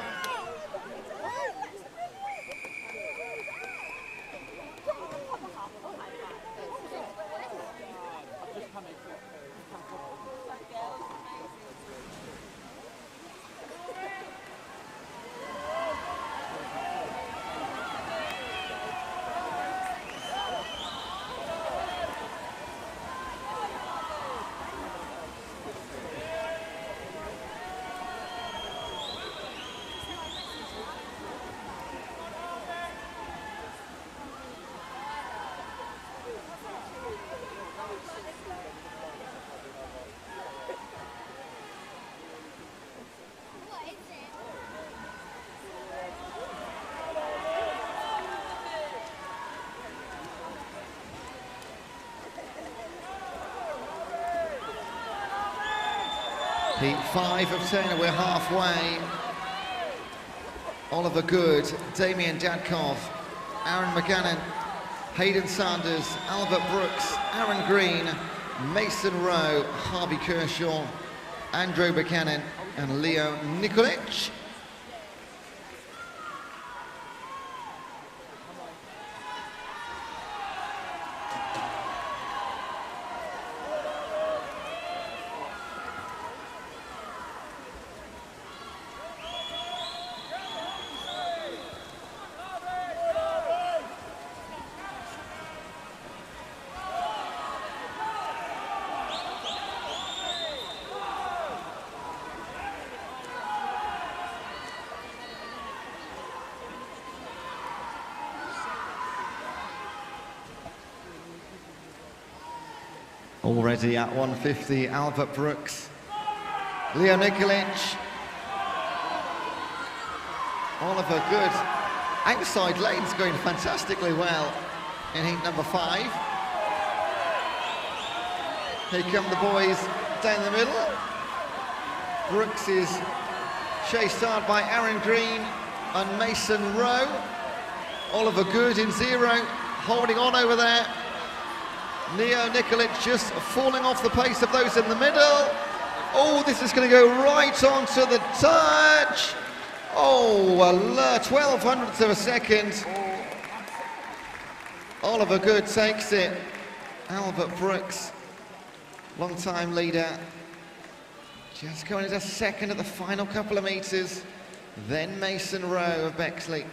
Heat 5 of 10, and we're halfway. Oliver Good, Damien Dadkov, Aaron McGannon, Hayden Sanders, Albert Brooks, Aaron Green, Mason Rowe, Harvey Kershaw, Andrew Buchanan, and Leo Nikolic. Already at 150, Albert Brooks, Leo Nikolic, Oliver Good. Outside lanes going fantastically well in heat number 5. Here come the boys down the middle. Brooks is chased hard by Aaron Green and Mason Rowe. Oliver Good in 0, holding on over there. Leo Nikolic just falling off the pace of those in the middle. Oh, this is going to go right onto the touch. Oh, a 1200th of a second. Oliver Good takes it. Albert Brooks, long-time leader, just going into second at the final couple of meters. Then Mason Rowe of Bexley.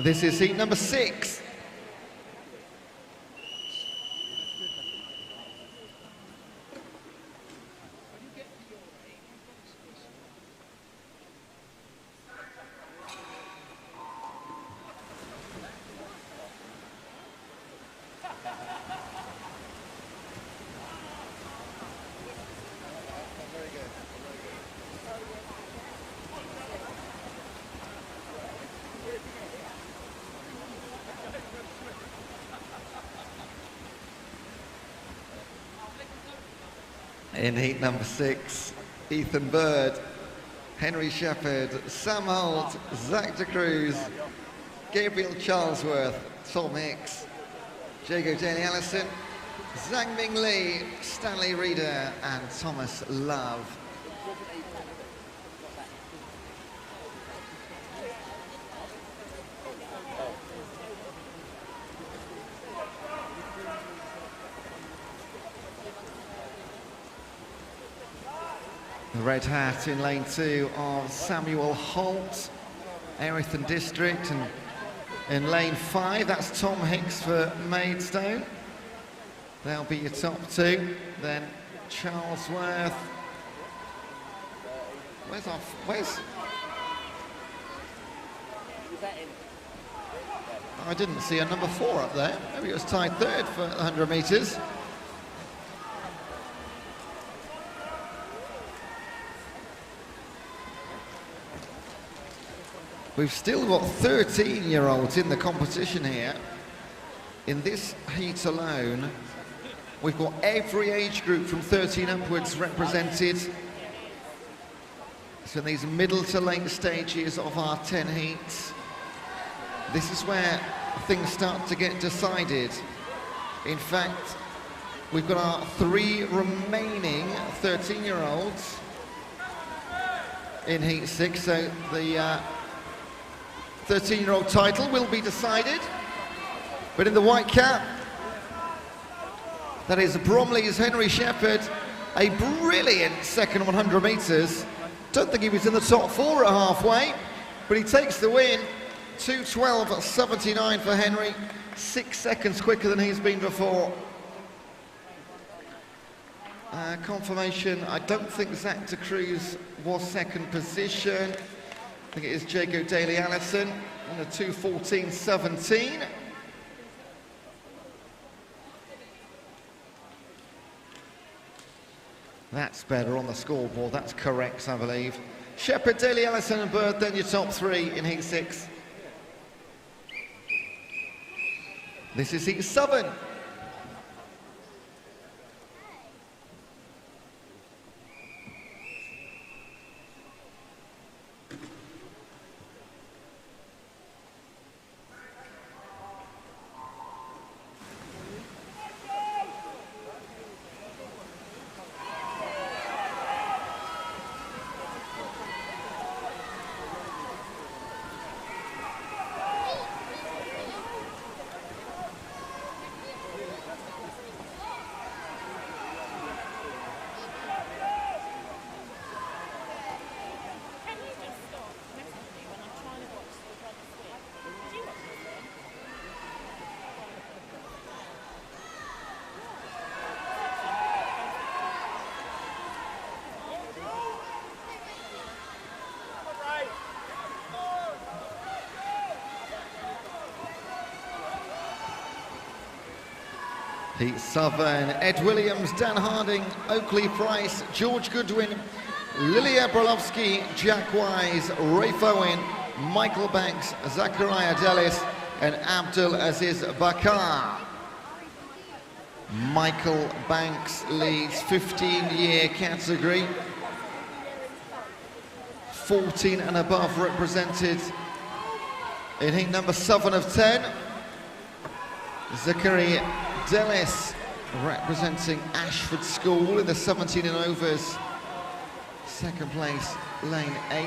This is heat number 6. In heat number 6, Ethan Bird, Henry Shepherd, Sam Holt, Zach de Cruz, Gabriel Charlesworth, Tom Hicks, Jago Daly Allison, Zhang Ming Lee, Stanley Reeder and Thomas Love. The red hat in lane 2 of Samuel Holt, Erithon District, and in lane 5, that's Tom Hicks for Maidstone. They'll be your top 2. Then Charlesworth. Where's? I didn't see a number 4 up there. Maybe it was tied 3rd for 100 metres. We've still got 13-year-olds in the competition here. In this heat alone, we've got every age group from 13 upwards represented. So in these middle to late stages of our 10 heats, this is where things start to get decided. In fact, we've got our 3 remaining 13-year-olds in heat 6, so the 13-year-old title will be decided. But in the white cap, that is Bromley's Henry Shepherd, a brilliant second 100 metres. Don't think he was in the top 4 at halfway, but he takes the win. 2:12.79 for Henry, 6 seconds quicker than he's been before. Confirmation, I don't think Zach de Cruz was second position. I think it is Jago Daly Allison in the 2:14.17. That's better on the scoreboard, that's correct, I believe. Shepherd, Daly Allison and Bird, then your top 3 in heat 6. This is heat 7. Heat 7, Ed Williams, Dan Harding, Oakley Price, George Goodwin, Lilia Brolovsky, Jack Wise, Rafe Owen, Michael Banks, Zachariah Dellis, and Abdul Aziz Bakar. Michael Banks leads 15-year category. 14 and above represented in heat number 7 of 10. Zachary Dellis representing Ashford School in the 17 and overs. Second place, lane 8.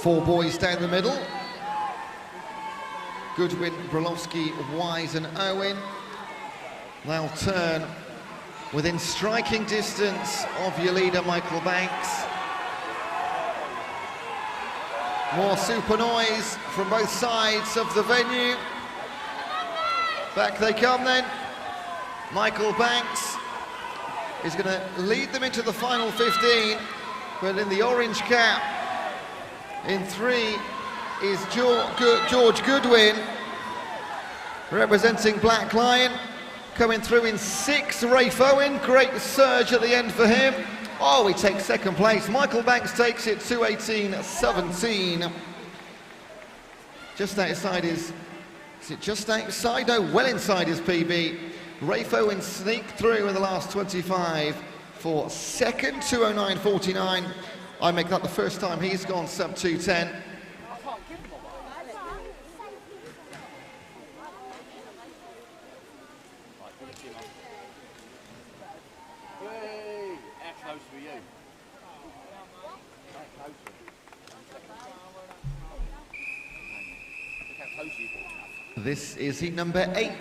Four boys down the middle. Goodwin, Brolovsky, Wise and Owen. They'll turn within striking distance of your leader, Michael Banks. More super noise from both sides of the venue. Back they come then. Michael Banks is going to lead them into the final 15, but in the orange cap, in 3, is George Goodwin, representing Black Lion. Coming through in 6, Rafe Owen, great surge at the end for him. Oh, he takes second place. Michael Banks takes it 2:18.17. Just outside his, is it just outside? No, well inside his PB. Rafe Owen sneaked through in the last 25 for second, 2:09.49. I make that the first time he's gone sub 2:10. This is heat number 8.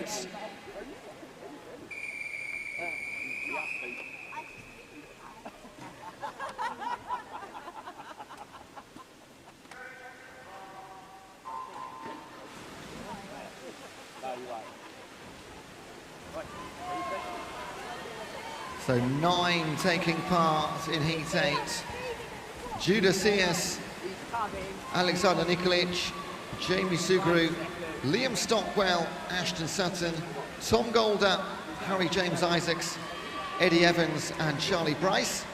So 9 taking part in heat 8. Judah Sears, Alexander Nikolic, Jamie Sugru, Liam Stockwell, Ashton Sutton, Tom Golder, Harry James Isaacs, Eddie Evans and Charlie Bryce.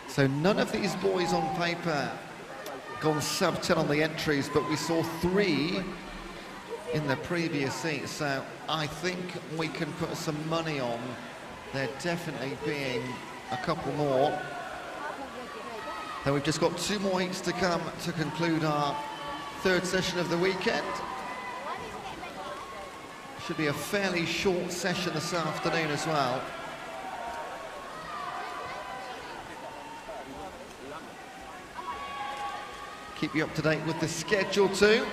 So none of these boys on paper gone sub 10 on the entries, but we saw 3 in the previous heat. So I think we can put some money on there definitely being a couple more. Then we've just got 2 more heats to come to conclude our 3rd session of the weekend. Should be a fairly short session this afternoon as well. Keep you up to date with the schedule too.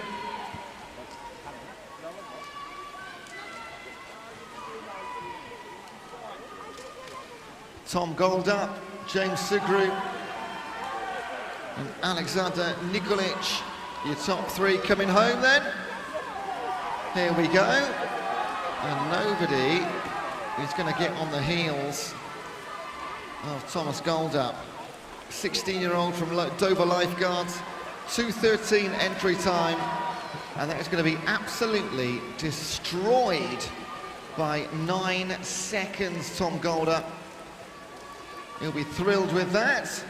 Tom Golder, James Sugru and Alexander Nikolic, your top 3 coming home then. Here we go. And nobody is going to get on the heels of Thomas Golder. 16-year-old from Dover Lifeguards. 2:13 entry time, and that is going to be absolutely destroyed by 9 seconds, Tom Golder. He'll be thrilled with that.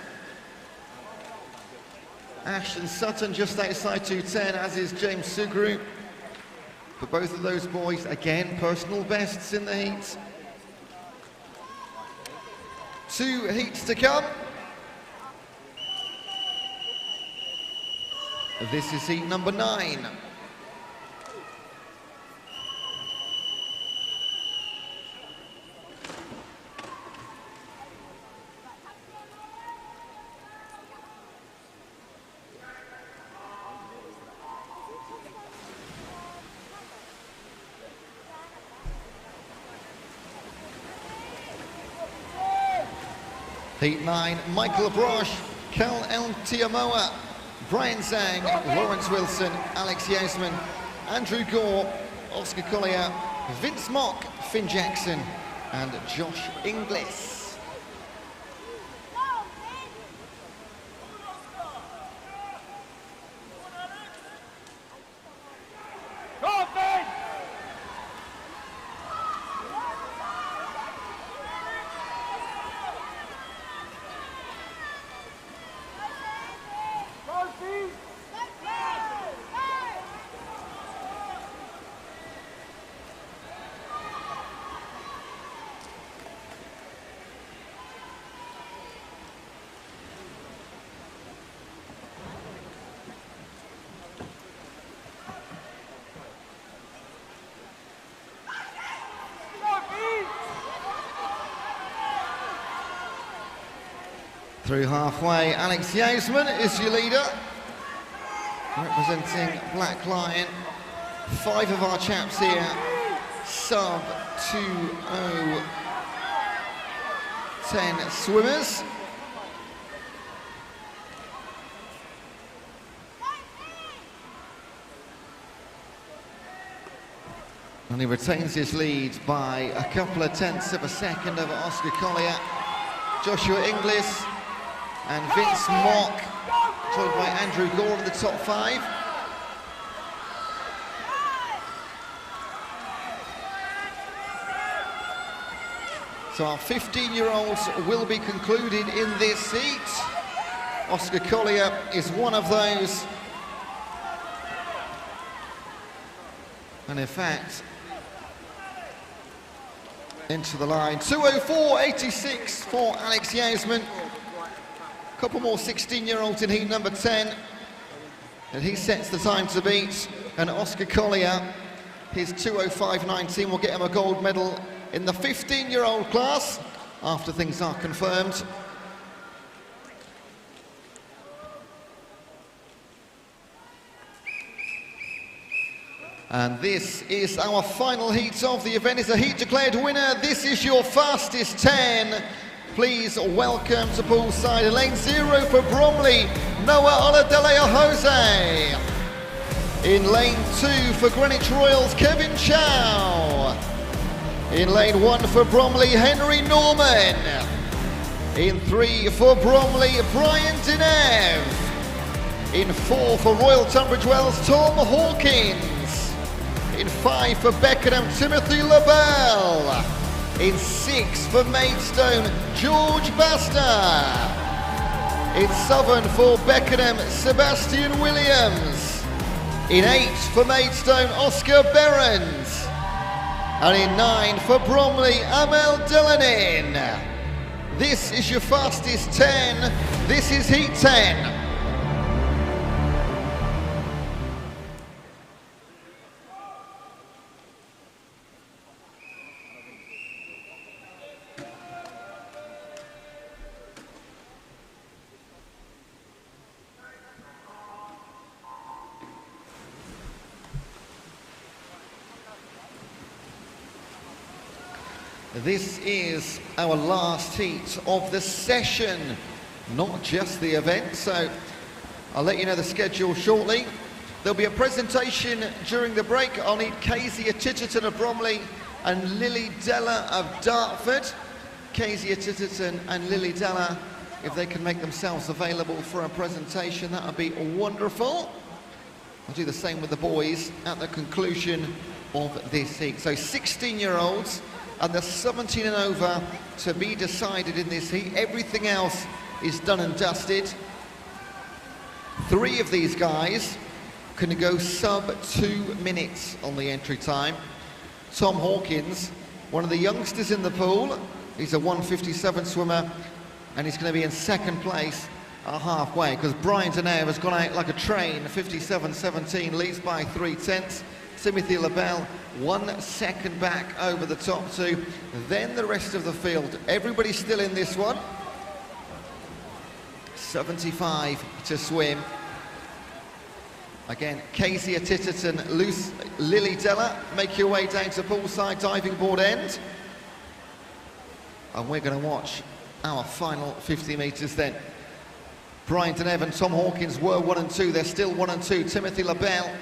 Ashton Sutton just outside 2:10, as is James Sugru. For both of those boys, again, personal bests in the heat. 2 heats to come. This is heat number 9. Heat 9, Michael Brosh, Cal El Tiamoa, Brian Zhang, Lawrence Wilson, Alex Yasman, Andrew Gore, Oscar Collier, Vince Mock, Finn Jackson, and Josh Inglis. Through halfway, Alex Yasman is your leader, representing Black Lion. 5 of our chaps here, sub 2:0:10 swimmers. And he retains his lead by a couple of tenths of a second over Oscar Collier, Joshua Inglis, and Vince Mock, joined by Andrew Gore in the top 5. So our 15-year-olds will be concluded in this heat. Oscar Collier is one of those. And in fact, into the line, 2:04:86 for Alex Yasman. Couple more 16-year-olds in heat number 10, and he sets the time to beat. And Oscar Collier, his 2:05:19 will get him a gold medal in the 15-year-old class after things are confirmed. And this is our final heat of the event. It's a heat declared winner. This is your fastest 10. Please welcome to poolside lane 0 for Bromley, Noah Oladele Jose. In lane 2 for Greenwich Royals, Kevin Chow. In lane 1 for Bromley, Henry Norman. In 3 for Bromley, Brian Dinev. In 4 for Royal Tunbridge Wells, Tom Hawkins. In 5 for Beckenham, Timothy LaBelle. In 6 for Maidstone, George Basta. In Southern for Beckenham, Sebastian Williams. In 8 for Maidstone, Oscar Behrens. And in 9 for Bromley, Amel Delanin. This is your fastest 10. This is heat 10. This is our last heat of the session, not just the event, so I'll let you know the schedule shortly. There'll be a presentation during the break. I'll need Kezia Titterton of Bromley and Lily Della of Dartford. Kezia Titterton and Lily Della, if they can make themselves available for a presentation, that would be wonderful. I'll do the same with the boys at the conclusion of this heat. So 16-year-olds and the 17 and over to be decided in this heat. Everything else is done and dusted. 3 of these guys can go sub 2 minutes on the entry time. Tom Hawkins, one of the youngsters in the pool, he's a 1:57 swimmer, and he's going to be in 2nd place at halfway, because Brian Denev has gone out like a train. 57.17, leads by 3/10. Timothy LaBelle 1 second back over the top 2. Then the rest of the field, everybody's still in this one. 75 to swim. Again, Kezia Titterton, Lily Della, make your way down to poolside diving board end. And we're going to watch our final 50 metres then. Brian Deneve and Tom Hawkins were 1 and 2. They're still 1 and 2. Timothy LaBelle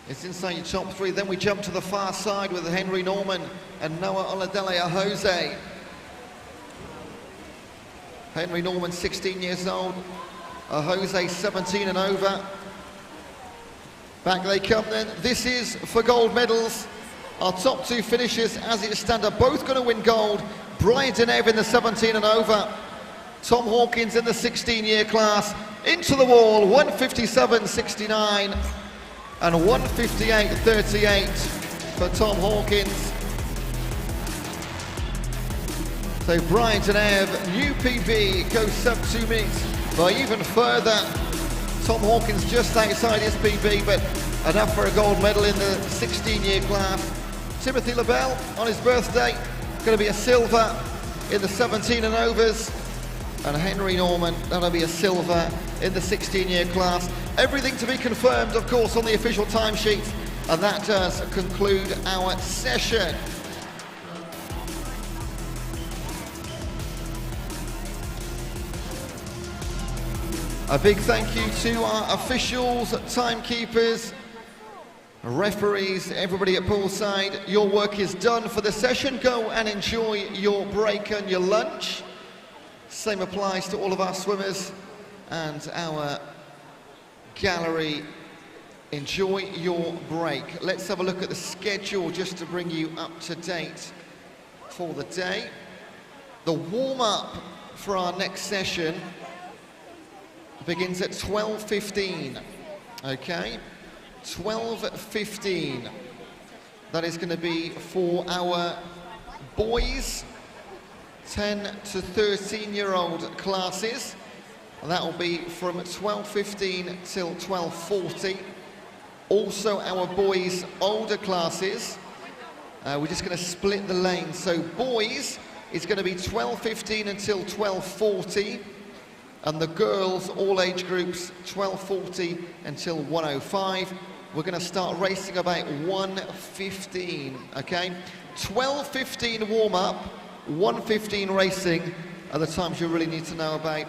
is inside your top 3. Then we jump to the far side with Henry Norman and Noah Oladele Jose. Henry Norman, 16 years old. Jose, 17 and over. Back they come then. This is for gold medals. Our top 2 finishers, as it stands, are both going to win gold. Brian Deneve in the 17 and over. Tom Hawkins in the 16-year class. Into the wall, 157.69 and 158.38 for Tom Hawkins. So Brian Deneve, new PB, goes sub 2 minutes by even further. Tom Hawkins just outside his PB, but enough for a gold medal in the 16-year class. Timothy LaBelle on his birthday, going to be a silver in the 17 and overs. And Henry Norman, that'll be a silver in the 16-year class. Everything to be confirmed, of course, on the official timesheet. And that does conclude our session. A big thank you to our officials, timekeepers, referees, everybody at poolside. Your work is done for the session. Go and enjoy your break and your lunch. Same applies to all of our swimmers and our gallery. Enjoy your break. Let's have a look at the schedule just to bring you up to date for the day. The warm-up for our next session begins at 12:15, okay? 12:15. That is going to be for our boys, 10 to 13-year-old classes. And that will be from 12:15 till 12:40. Also our boys' older classes. We're just going to split the lanes. So boys is going to be 12:15 until 12:40. And the girls, all age groups, 12:40 until 1:05. We're going to start racing about 1:15, okay? 12:15 warm-up, 1:15 racing are the times you really need to know about.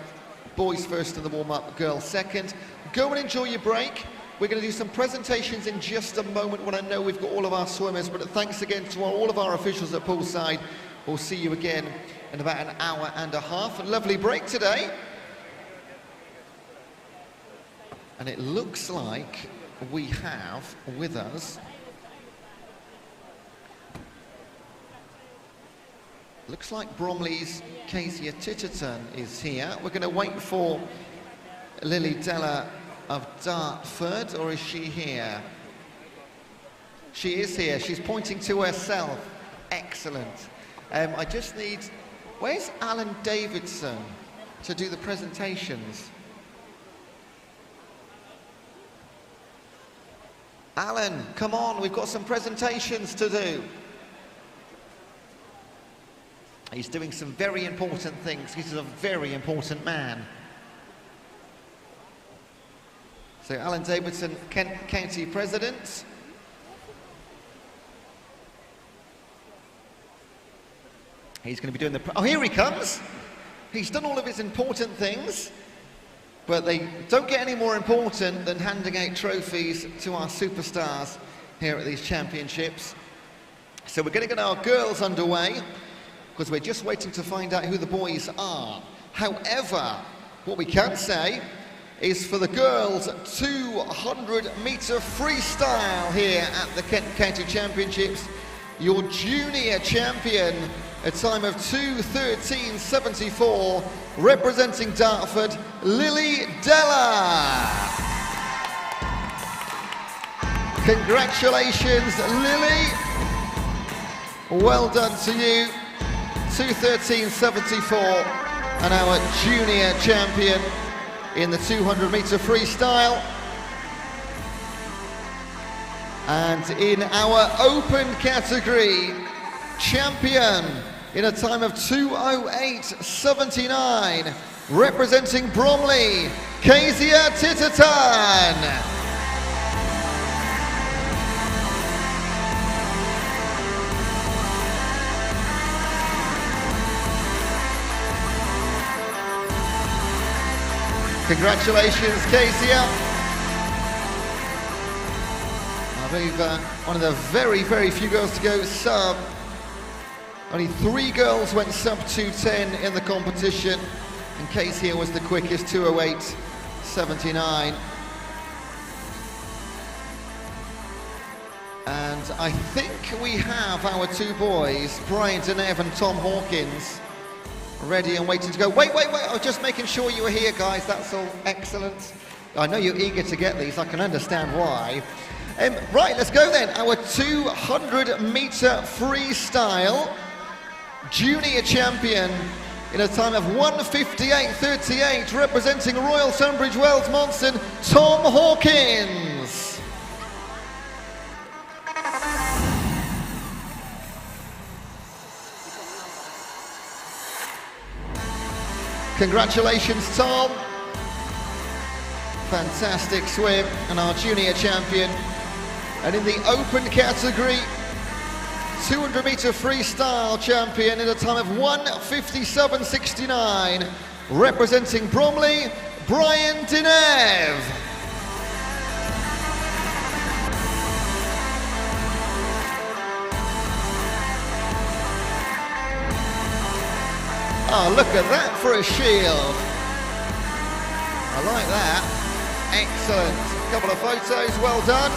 Boys first in the warm-up, girls second. Go and enjoy your break. We're going to do some presentations in just a moment when I know we've got all of our swimmers, but thanks again to all of our officials at poolside. We'll see you again in about an hour and a half. A lovely break today. And it looks like we have with us, looks like Bromley's Kezia Titterton is here. We're going to wait for Lily Della of Dartford, or is she here? She is here. She's pointing to herself. Excellent. I just need, where's Alan Davidson to do the presentations? Alan, come on, we've got some presentations to do. He's doing some very important things. He's a very important man. So Alan Davidson, Kent County President. He's going to be doing the... Oh, here he comes. He's done all of his important things. But they don't get any more important than handing out trophies to our superstars here at these championships. So we're going to get our girls underway, because we're just waiting to find out who the boys are. However, what we can say is for the girls, 200-metre freestyle here at the Kent County Championships, your junior champion, a time of 2:13.74, representing Dartford, Lily Della. Congratulations, Lily. Well done to you. 2:13.74, and our junior champion in the 200-metre freestyle. And in our open category, champion in a time of 2:08.79, representing Bromley, Kezia Titterton. Congratulations, Kezia. I believe one of the very, very few girls to go sub. Only 3 girls went sub 2:10 in the competition, and Kezia was the quickest, 2:08.79. And I think we have our 2 boys, Brian Denev and Tom Hawkins, ready and waiting to go. Wait, I was just making sure you were here, guys. That's all excellent. I know you're eager to get these. I can understand why. Right, let's go then. Our 200-meter freestyle junior champion in a time of 1:58.38, representing Royal Tunbridge Wells Monson, Tom Hawkins. Congratulations, Tom. Fantastic swim, and our junior champion. And in the open category, 200-meter freestyle champion in a time of 1:57.69, representing Bromley, Brian Denev. Oh, look at that for a shield. I like that. Excellent. Couple of photos, well done.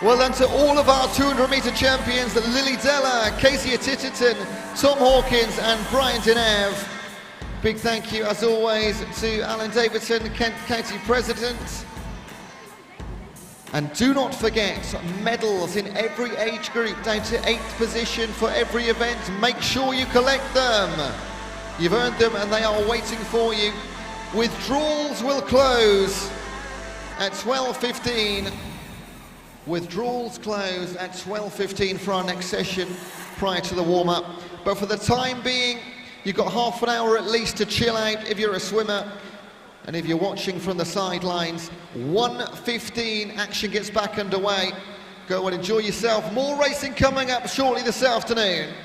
Well done to all of our 200-meter champions, Lily Della, Kezia Titterton, Tom Hawkins and Brian Denev. Big thank you, as always, to Alan Davidson, Kent County President. And do not forget, medals in every age group, down to 8th position for every event. Make sure you collect them. You've earned them and they are waiting for you. Withdrawals will close at 12:15. Withdrawals close at 12:15 for our next session prior to the warm-up. But for the time being, you've got half an hour at least to chill out if you're a swimmer. And if you're watching from the sidelines, 1:15, action gets back underway. Go and enjoy yourself. More racing coming up shortly this afternoon.